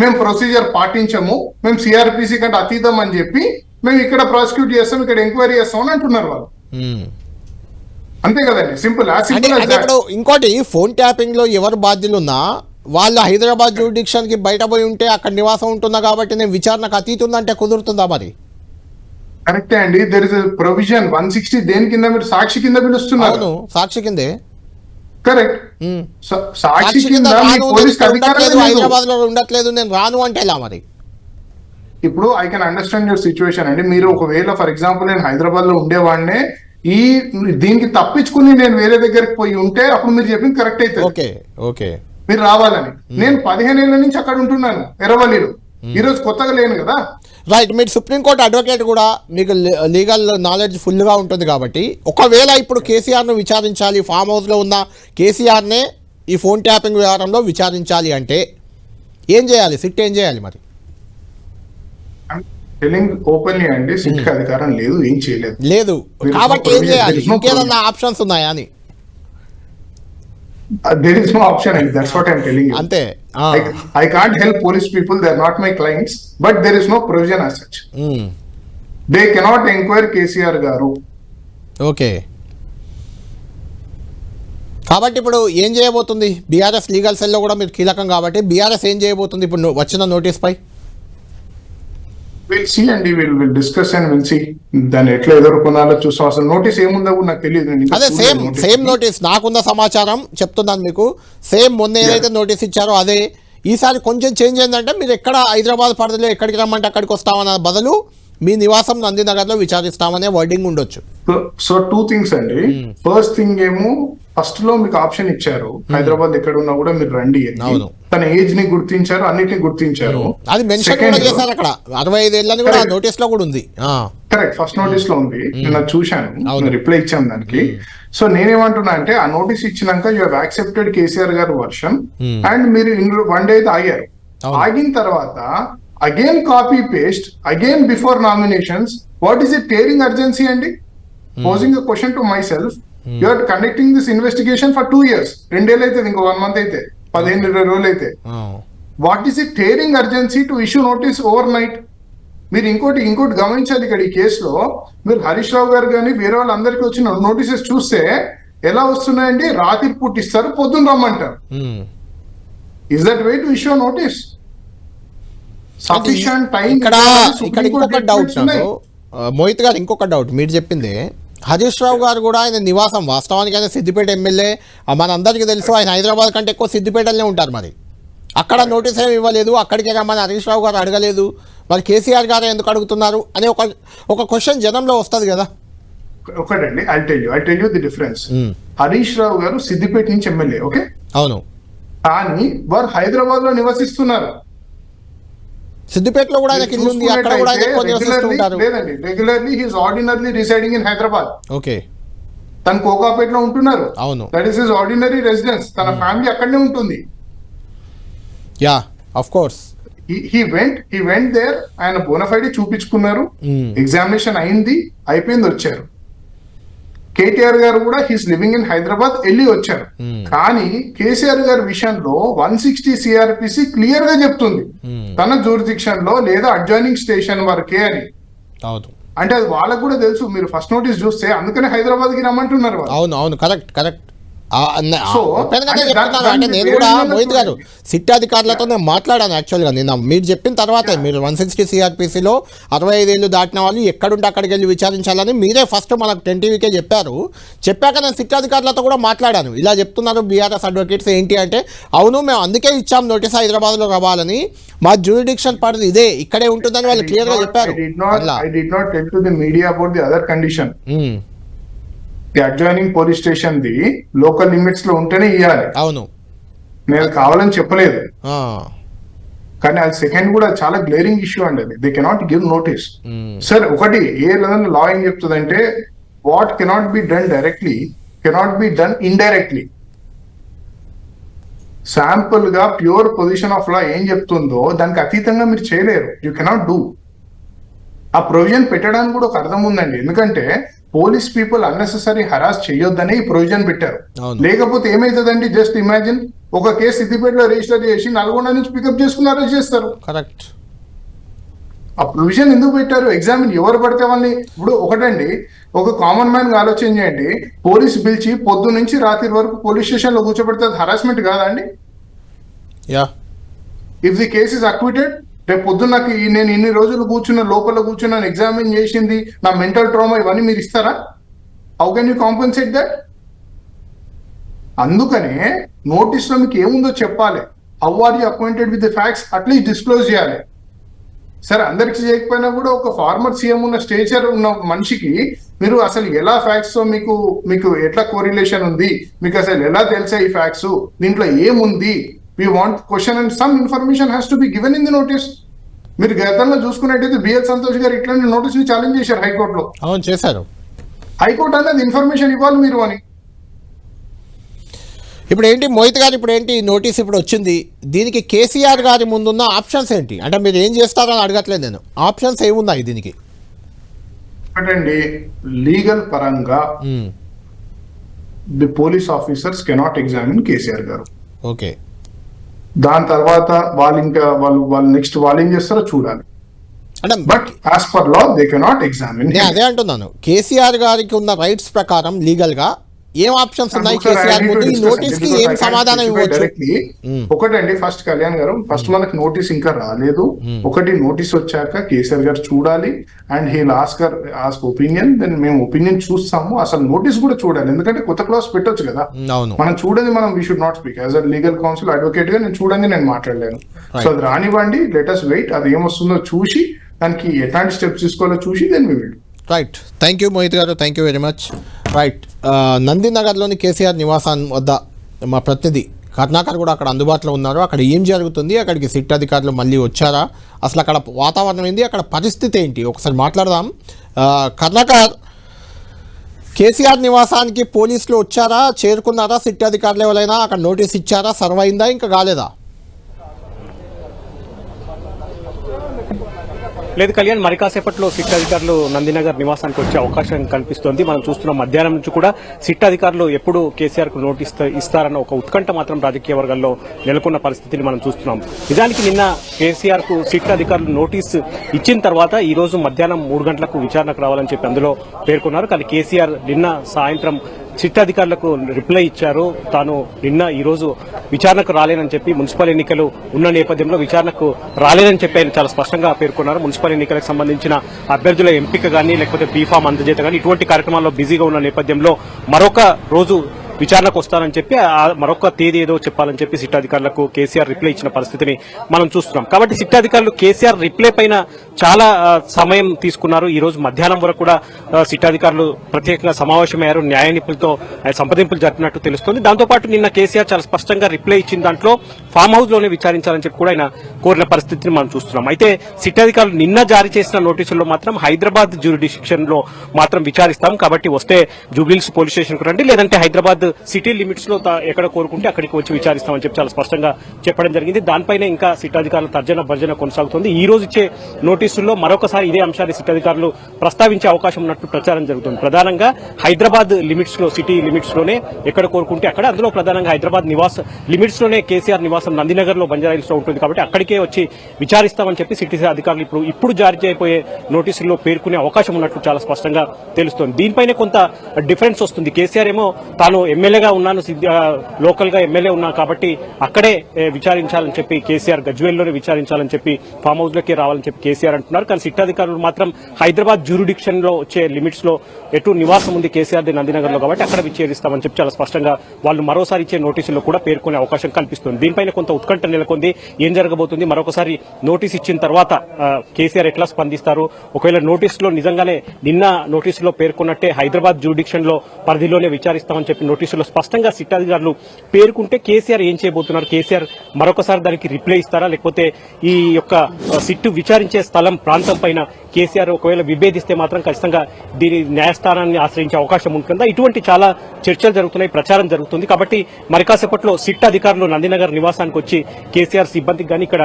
మేము ప్రొసీజర్ పాటించము, మేము సిఆర్పిసి కంటే అతీతం అని చెప్పి మేము ఇక్కడ ప్రాసిక్యూట్ చేస్తాం, ఇక్కడ ఎంక్వైరీ చేస్తాం అని అంటున్నారు వాళ్ళు. అంతే కదండి, సింపుల్. ఇప్పుడు ఇంకోటి, ఫోన్ ట్యాపింగ్ లో ఎవరు బాధ్యులున్నా వాళ్ళు హైదరాబాద్ జ్యూరిడిక్షన్ కి బయట పోయి ఉంటే అక్కడ నివాసం ఉంటున్నా కాబట్టి నేను విచారణకు అతీతుందంటే కుదురుతుందా మరి? కరెక్టే అండి. దెర్ ఇస్ ప్రొవిజన్ 160 దేని కింద మీరు సాక్షి కింద పిలుస్తున్నారు. అవును, సాక్షి కిందే. కరెక్ట్. సాక్షి కింద హైదరాబాద్ లో ఉండట్లేదు, నేను రాను అంటే ఎలా మరి? ఇప్పుడు I can understand your situation అండి. మీరు ఒకవేళ ఫర్ ఎగ్జాంపుల్ నేను హైదరాబాద్ లో ఉండేవాడినే, దీనికి తప్పించుకుని నేను వేరే దగ్గరికి పోయి ఉంటే అప్పుడు మీరు చెప్పింది కరెక్ట్ అయితే ఓకే ఓకే మీరు రావాలని. నేను 15 ఏళ్ల నుంచి అక్కడ ఉంటున్నాను ఎర్రవల్లిలో, ఈ రోజు కొత్తగా లేను కదా. రైట్. మీరు సుప్రీంకోర్టు అడ్వకేట్ కూడా, మీకు లీగల్ నాలెడ్జ్ ఫుల్గా ఉంటుంది కాబట్టి ఒకవేళ ఇప్పుడు కేసీఆర్ను విచారించాలి, ఫామ్ హౌస్లో ఉన్న కేసీఆర్నే ఈ ఫోన్ ట్యాపింగ్ వ్యవహారంలో విచారించాలి అంటే ఏం చేయాలి? సిట్ ఏం చేయాలి మరి? టెలింగ్ ఓపెన్లీ అండి, సిట్ కి అధికారం లేదు, ఏం చేయలేదు. లేదు కాబట్టి ఏం చేయాలి? ఇంకేదన్నా ఆప్షన్స్ ఉన్నాయా అని? There is no option, and that's what I'm telling you. Ante. I can't help police people, they're not my clients, but there is no provision as such. They cannot inquire KCR garu. Okay. కాబట్టి ఇప్పుడు ఏం చేయబోతుంది బీఆర్ఎస్? లీగల్ సెల్లో కూడా మీరు కీలకం కాబట్టి బీఆర్ఎస్ ఏం చేయబోతుంది ఇప్పుడు వచ్చిన నోటీస్ పై? We'll see and we'll discuss and we'll see. దాన్ని ఎట్లా ఎదుర్కొనాలో చూసాం. అసలు నోటీస్ ఏముందో కూడా నాకు తెలియదు. అదే సేమ్ నోటీస్ నాకున్న సమాచారం చెప్తున్నాను మీకు. సేమ్ మొన్న ఏదైతే నోటీస్ ఇచ్చారో అదే. ఈసారి కొంచెం చేంజ్ ఏంటంటే మీరు ఎక్కడ హైదరాబాద్ పరిధిలో ఎక్కడికి రమ్మంటే అక్కడికి వస్తామన్న బదులు మీ నివాసం నందినగర్ లో విచారిస్తామనే వర్డింగ్ ఉండొచ్చు. సో 2 things అండి. ఫస్ట్ థింగ్ ఏమో ఫస్ట్ లో మీకు ఆప్షన్ ఇచ్చారు, హైదరాబాద్ ఎక్కడ ఉన్నా కూడా మీరు రండి. తన ఏజ్ ని గుర్తించారు, అన్నిటిని గుర్తించారు. అది మెన్షన్ కూడా చేశారు అక్కడ. 65 ఏళ్ళని కూడా నోటీస్ లో కూడా ఉంది. కరెక్ట్, ఫస్ట్ నోటీస్ లో ఉంది. నేను చూశాను, రిప్లై ఇచ్చాను దానికి. సో నేనేమంటున్నా అంటే ఆ నోటీస్ ఇచ్చినాక యూ హావ్ యాక్సెప్టెడ్ కేసీఆర్ గారు వర్షన్ అండ్ మీరు 1 day అయితే ఆగారు. ఆగిన తర్వాత again copy paste again before nominations. What is it tearing urgency అండి? Posing a question to myself. You are conducting this investigation for 2 years. 2 ఏళ్ళు అయితే, ఇంకో 1 month అయితే, 15-20 రోజులు అయితే. What is it tearing urgency to issue notice over night? మీరు ఇంకోటి గమనించాలి ఇక్కడ ఈ కేసులో. మీరు హరీష్ రావు గారు కానీ వేరే వాళ్ళందరికీ వచ్చిన నోటీసెస్ చూస్తే ఎలా వస్తున్నాయండి? రాత్రి పూట ఇస్తారు, పొద్దున్న రమ్మంటారు. Is that way to issue notice? Sufficient time. ఇక్కడ ఇంకొక డౌట్ నాకు. మోహిత్ గారు ఇంకొక డౌట్ మీరు చెప్పింది హరీష్ రావు గారు కూడా ఆయన నివాసం వాస్తవానికి ఆయన సిద్దిపేట ఎమ్మెల్యే మనందరికీ తెలుసు ఆయన హైదరాబాద్ కంటే ఎక్కువ సిద్దిపేటలోనే ఉంటారు మరి అక్కడ నోటీస్ ఏమి ఇవ్వలేదు అక్కడికి రమ్మని హరీష్ రావు గారు అడగలేదు మరి కేసీఆర్ గారు ఎందుకు అడుగుతున్నారు అనే ఒక క్వశ్చన్ జనంలో వస్తుంది కదా ఒకటండి I tell you the difference Harish Rao గారు సిద్దిపేట నుంచి ఎమ్మెల్యే ఓకే అవును కానీ వారు హైదరాబాద్ లో నివసిస్తున్నారు సిద్దిపేటలో కూడా ఆయనకి ఇల్లు ఉంది అక్కడ కూడా ఆయన ఎక్కువ నివసిస్తుంటారు లేదండి regularly he's ordinarily residing in Hyderabad okay తను కోకాపేటలో ఉంటున్నారు అవును that is his ordinary residence తన ఫ్యామిలీ అక్కడనే ఉంటుంది yeah of course he went there ఆయన బోనఫైడ్ చూపించుకున్నారు ఎగ్జామినేషన్ అయింది అయిపోయింది వచ్చారు కేటీఆర్ గారు కూడా హీస్ లివింగ్ ఇన్ హైదరాబాద్ వెళ్ళి వచ్చారు కానీ కేసీఆర్ గారి విషయంలో 160 సిఆర్పిసి క్లియర్ గా చెప్తుంది తన జ్యూరిడిక్షన్ లో లేదా అడ్జాయినింగ్ స్టేషన్ వరకే అని అంటే అది వాళ్ళకు కూడా తెలుసు మీరు ఫస్ట్ నోటీస్ చూస్తే అందుకనే హైదరాబాద్ కి రమ్మంటున్నారు అవును అవును కరెక్ట్ కరెక్ట్ అంటే నేను కూడా మోహిత్ గారు సిట్ అధికారులతో నేను మాట్లాడాను యాక్చువల్గా నిన్న మీరు చెప్పిన తర్వాతే మీరు 160 సిఆర్పిసిలో 65 ఏళ్ళు దాటిన వాళ్ళు ఎక్కడుంటే అక్కడికి వెళ్ళి విచారించాలని మీరే ఫస్ట్ మనకు 10 టీవీకే చెప్పాక నేను సిట్ అధికారులతో కూడా మాట్లాడాను ఇలా చెప్తున్నారు బీఆర్ఎస్ అడ్వకేట్స్ ఏంటి అంటే అవును మేము అందుకే ఇచ్చాం నోటీస్ హైదరాబాద్లో రావాలని మా జ్యూరిడిక్షన్ పరిధి ఇదే ఇక్కడే ఉంటుందని వాళ్ళు క్లియర్గా చెప్పారు the adjoining police station the local limits లో ఉంటేనే ఇవ్వాలి అవును నేను కావాలని చెప్పలేదు కానీ అది సెకండ్ కూడా చాలా గ్లేరింగ్ ఇష్యూ అండి అది they cannot give notice sir ఒకటి ఏ లా ఏం చెప్తుందంటే what cannot be done directly cannot be done indirectly sample గా ప్యూర్ పొజిషన్ ఆఫ్ లా ఏం చెప్తుందో దానికి అతీతంగా మీరు చేయలేరు యూ కెనాట్ డూ ఆ ప్రొవిజన్ పెట్టడానికి కూడా ఒక అర్థం ఉందండి ఎందుకంటే పోలీస్ పీపుల్ అన్నెసెసరీ హరాస్ చేయొద్దని ఈ ప్రొవిజన్ పెట్టారు లేకపోతే ఏమైతుందండి జస్ట్ ఇమాజిన్ ఒక కేసు సిద్దిపేటలో రిజిస్టర్ చేసి నల్గొండ నుంచి పికప్ చేసుకుని అరెస్ట్ చేస్తారు కరెక్ట్ ఆ ప్రొవిజన్ ఎందుకు పెట్టారు ఎగ్జామిన్ ఎవరు పడితే వాళ్ళని ఇప్పుడు ఒకటండి ఒక కామన్ మ్యాన్ ఆలోచన చేయండి పోలీస్ పిలిచి పొద్దు నుంచి రాత్రి వరకు పోలీస్ స్టేషన్ లో కూర్చోబెడితే హరాస్మెంట్ కాదా అండి if the case is acquitted రేపు పొద్దున్న నాకు నేను ఇన్ని రోజులు లోపల కూర్చున్నాను ఎగ్జామిన్ చేసింది నా మెంటల్ ట్రామా ఇవన్నీ మీరు ఇస్తారా how can you compensate that అందుకనే నోటీస్ లో మీకు ఏముందో చెప్పాలి how are you appointed with the facts at least disclose చేయాలి సరే అందరికి చేయకపోయినా కూడా ఒక ఫార్మర్ సీఎం ఉన్న స్టేచర్ ఉన్న మనిషికి మీరు అసలు ఎలా ఫ్యాక్ట్స్ తో మీకు ఎట్లా కోరిలేషన్ ఉంది మీకు అసలు ఎలా తెలిసా ఈ ఫ్యాక్ట్స్ దీంట్లో ఏముంది we want question and some information has to be given in the notice మీరు గతంలో చూసుకున్నట్టయితే బిఎల్ సంతోష్ గారు ఇట్లాంటి నోటీస్ ని ఛాలెంజ్ చేశారు హైకోర్టులో అవును చేశారు హైకోర్టు అనేది ఇన్ఫర్మేషన్ ఇవ్వాలి మీరు అని ఇప్పుడు ఏంటి మోహిత్ గారు ఇప్పుడు ఏంటి నోటీస్ ఇప్పుడు వచ్చింది దీనికి కేసీఆర్ గారి ముందున్న ఆప్షన్స్ ఏంటి అంటే మీరు ఏం చేస్తారని అడగట్లేదు నేను ఆప్షన్స్ ఏమున్నాయి దీనికి ఒకటండి లీగల్ పరంగా the police officers cannot examine KCR గారు ఓకే దాని తర్వాత వాళ్ళు నెక్స్ట్ వాళ్ళు ఏం చేస్తారో చూడాలి but as per law they cannot examine అదే అంటున్నాను కేసీఆర్ గారికి ఉన్న రైట్స్ ప్రకారం లీగల్ గా ఏం ఆప్షన్స్ ఉన్నాయి కేసీఆర్ ముందు ఈ నోటీస్ కి ఏం సమాధానం ఇవ్వచ్చు ఒకటండి ఫస్ట్ కళ్యాణ్ గారు ఫస్ట్ మనకు నోటీస్ ఇంకా రాలేదు ఒకటి నోటీస్ వచ్చాక కేసీఆర్ గారు చూడాలి and he'll ask opinion then మేము ఒపీనియన్ చూస్తాము అసలు నోటీస్ కూడా చూడాలి ఎందుకంటే కొత్త క్లాస్ పెట్టొచ్చు కదా మనం చూడండి మనం we should not speak as a legal council advocate గా నేను మాట్లాడలేను సో అది రానివ్వండి లెట్ us వెయిట్ అది ఏమొస్తుందో చూసి దానికి ఎట్లాంటి స్టెప్స్ తీసుకోవాలో చూసి then we will right thank you Mohit గారు thank you very much right నందినగర్లోని కేసీఆర్ నివాసం వద్ద మా ప్రతినిధి కర్ణాకర్ కూడా అక్కడ అందుబాటులో ఉన్నారు అక్కడ ఏం జరుగుతుంది అక్కడికి సిట్ అధికారులు మళ్ళీ వచ్చారా అసలు అక్కడ వాతావరణం ఏంటి అక్కడ పరిస్థితి ఏంటి ఒకసారి మాట్లాడదాం కర్ణాకర్ కేసీఆర్ నివాసానికి పోలీసులు వచ్చారా చేరుకున్నారా సిట్ అధికారులు ఎవరైనా అక్కడ నోటీస్ ఇచ్చారా సర్వ్ అయిందా ఇంకా కాలేదా లేదు కళ్యాణ్ మరి కాసేపట్లో సిట్ అధికారులు నందినగర్ నివాసానికి వచ్చే అవకాశం కనిపిస్తోంది మనం చూస్తున్నాం మధ్యాహ్నం నుంచి కూడా సిట్ అధికారులు ఎప్పుడు కేసీఆర్ కు నోటీస్ ఇస్తారన్న ఒక ఉత్కంఠ మాత్రం రాజకీయ వర్గాల్లో నెలకొన్న పరిస్థితిని మనం చూస్తున్నాం నిజానికి నిన్న కేసీఆర్ కు సిట్ అధికారులు నోటీస్ ఇచ్చిన తర్వాత ఈ రోజు మధ్యాహ్నం 3 గంటలకు విచారణకు రావాలని చెప్పి అందులో పేర్కొన్నారు కానీ కేసీఆర్ నిన్న సాయంత్రం సిట్ అధికారులకు రిప్లై ఇచ్చారు. తాను నిన్న ఈ రోజు విచారణకు రాలేనని చెప్పి, మున్సిపల్ ఎన్నికలు ఉన్న నేపథ్యంలో విచారణకు రాలేదని చెప్పి ఆయన చాలా స్పష్టంగా పేర్కొన్నారు. మున్సిపల్ ఎన్నికలకు సంబంధించిన అభ్యర్థుల ఎంపిక గానీ లేకపోతే బీఫామ్ అందజేత గానీ ఇటువంటి కార్యక్రమాల్లో బిజీగా ఉన్న నేపథ్యంలో మరొక రోజు విచారణకు వస్తానని చెప్పి మరొక తేదీ ఏదో చెప్పాలని చెప్పి సిట్ అధికారులకు కేసీఆర్ రిప్లై ఇచ్చిన పరిస్థితిని మనం చూస్తున్నాం. కాబట్టి సిట్ అధికారులు కేసీఆర్ రిప్లై పైన చాలా సమయం తీసుకున్నారు. ఈ రోజు మధ్యాహ్నం వరకు కూడా సిట్ అధికారులు ప్రత్యేకంగా సమావేశమయ్యారు. న్యాయ నిపుణులతో సంప్రదింపులు జరిపినట్టు తెలుస్తోంది. దాంతోపాటు నిన్న కేసీఆర్ చాలా స్పష్టంగా రిప్లై ఇచ్చిన దాంట్లో ఫామ్ హౌస్ లోనే విచారించాలని చెప్పి కూడా ఆయన కోరిన పరిస్థితిని మనం చూస్తున్నాం. అయితే సిట్ అధికారులు నిన్న జారీ చేసిన నోటీసుల్లో మాత్రం హైదరాబాద్ జ్యూరిడిక్షన్ లో మాత్రం విచారిస్తాం, కాబట్టి వస్తే జూబ్లీహిల్స్ పోలీస్ స్టేషన్ కు రండి, లేదంటే హైదరాబాద్ సిటీ లిమిట్స్ లో ఎక్కడ కోరుకుంటే అక్కడికి వచ్చి విచారిస్తామని చెప్పి చాలా స్పష్టంగా చెప్పడం జరిగింది. దానిపైన ఇంకా సిట్ అధికారుల తర్జన భర్జన కొనసాగుతోంది. ఈ రోజు ఇచ్చే నోటీసుల్లో మరొకసారి ఇదే అంశాన్ని సిట్ అధికారులు ప్రస్తావించే అవకాశం ఉన్నట్టు ప్రచారం జరుగుతుంది. ప్రధానంగా హైదరాబాద్ లిమిట్స్ లో, సిటీ లిమిట్స్ లోనే ఎక్కడ కోరుకుంటే అక్కడ, అందులో ప్రధానంగా హైదరాబాద్ లిమిట్స్ లోనే కేసీఆర్ నివాసం నందినగర్ లో బంజారాహిల్స్ లో ఉంటుంది, కాబట్టి అక్కడికే వచ్చి విచారిస్తామని చెప్పి సిటీ అధికారులు ఇప్పుడు జారీ చేయబోయే నోటీసుల్లో పేర్కొనే అవకాశం ఉన్నట్లు చాలా స్పష్టంగా తెలుస్తోంది. దీనిపైనే కొంత డిఫరెన్స్ వస్తుంది. కేసీఆర్ ఏమో తాను ఎమ్మెల్యేగా ఉన్నాను, లోకల్ గా ఎమ్మెల్యే ఉన్నా కాబట్టి అక్కడే విచారించాలని చెప్పి కేసీఆర్ గజ్వేల్లోనే విచారించాలని చెప్పి ఫామ్ హౌస్ లోకి రావాలని చెప్పి కేసీఆర్ అంటున్నారు. కానీ సిట్ అధికారులు మాత్రం హైదరాబాద్ జ్యూరిడిక్షన్ లో వచ్చే లిమిట్స్ లో ఎటు నివాసం ఉంది కేసీఆర్ నందినగర్ లో, కాబట్టి అక్కడ విచారిస్తామని చెప్పి చాలా స్పష్టంగా వాళ్ళు మరోసారి ఇచ్చే నోటీసుల్లో కూడా పేర్కొనే అవకాశం కల్పిస్తుంది. దీనిపైన కొంత ఉత్కంఠ నెలకొంది. ఏం జరగబోతుంది, మరొకసారి నోటీస్ ఇచ్చిన తర్వాత కేసీఆర్ ఎట్లా స్పందిస్తారు, ఒకవేళ నోటీసులో నిజంగానే నిన్న నోటీసులో పేర్కొన్నట్టే హైదరాబాద్ జ్యూరిడిక్షన్ లో పరిధిలోనే విచారిస్తామని చెప్పి నోటీసులో స్పష్టంగా సిట్ అధికారులు పేర్కొంటే కేసీఆర్ ఏం చేయబోతున్నారు, కేసీఆర్ మరొకసారి దానికి రిప్లై ఇస్తారా, లేకపోతే ఈ యొక్క సిట్టు విచారించే స్థలం ప్రాంతం పైన కేసీఆర్ ఒకవేళ విభేదిస్తే మాత్రం ఖచ్చితంగా దీని న్యాయస్థానాన్ని ఆశ్రయించే అవకాశం ఉంటుందా, ఇటువంటి చాలా చర్చలు జరుగుతున్నాయి, ప్రచారం జరుగుతుంది. కాబట్టి మరి కాసేపట్లో సిట్ అధికారులు నందినగర్ నివాసానికి వచ్చి కేసీఆర్ సిబ్బందికి కానీ ఇక్కడ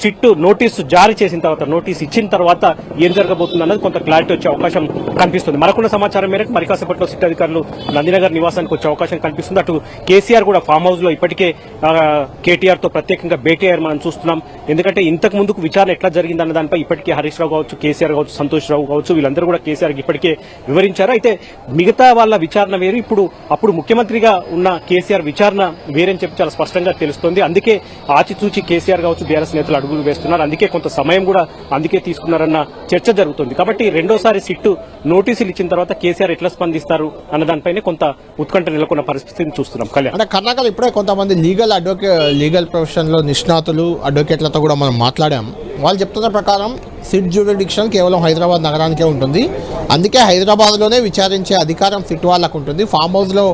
సిట్ నోటీసు జారీ చేసిన తర్వాత, నోటీసు ఇచ్చిన తర్వాత ఏం జరగబోతుంది అన్నది కొంత క్లారిటీ వచ్చే అవకాశం కనిపిస్తుంది. మరొక సమాచారం మేరకు మరి కాసేపట్లో సిట్ అధికారులు నందినగర్ నివాసానికి వచ్చే అవకాశం కనిపిస్తుంది. అటు కేసీఆర్ కూడా ఫామ్ హౌస్ లో ఇప్పటికే కేటీఆర్ తో ప్రత్యేకంగా భేటీ అయ్యారు మనం చూస్తున్నాం. ఎందుకంటే ఇంతకు ముందుకు విచారణ ఎట్లా జరిగిందన్న దానిపై ఇప్పటికే హరీష్ రావు కావచ్చు, కేసీఆర్ కావచ్చు, సంతోష్ రావు కావచ్చు, వీళ్ళందరూ కూడా కేసీఆర్ ఇప్పటికే వివరించారు. అయితే మిగతా వాళ్ళ విచారణ వేరు, అప్పుడు ముఖ్యమంత్రిగా ఉన్న కేసీఆర్ విచారణ వేరని చెప్పి చాలా స్పష్టంగా తెలుస్తోంది. అందుకే ఆచితూచి కేసీఆర్ కావచ్చు బీఆర్ఎస్ నేతలు అడుగులు వేస్తున్నారు. అందుకే కొంత సమయం కూడా అందుకే తీసుకున్నారన్న చర్చ జరుగుతుంది. కాబట్టి రెండోసారి సిట్టు నోటీసులు ఇచ్చిన తర్వాత కేసీఆర్ ఎట్లా స్పందిస్తారు అన్న దానిపైనే కొంత ఉత్కంఠ నెలకొన్న పరిస్థితిని చూస్తున్నాం. కళ్యాణ్, అంటే కర్ణాకర్ ఇప్పుడే కొంతమంది లీగల్ ప్రొఫెషన్ లో నిష్ణాతులు, అడ్వకేట్లతో కూడా మనం మాట్లాడాం. వాళ్ళు చెప్తున్న ప్రకారం సిట్ జ్యూరిడిక్షన్ కేవలం హైదరాబాద్ నగరానికే ఉంటుంది. అందుకే హైదరాబాద్లోనే విచారించే అధికారం సిట్ వాళ్ళకు ఉంటుంది. ఫామ్ హౌస్లో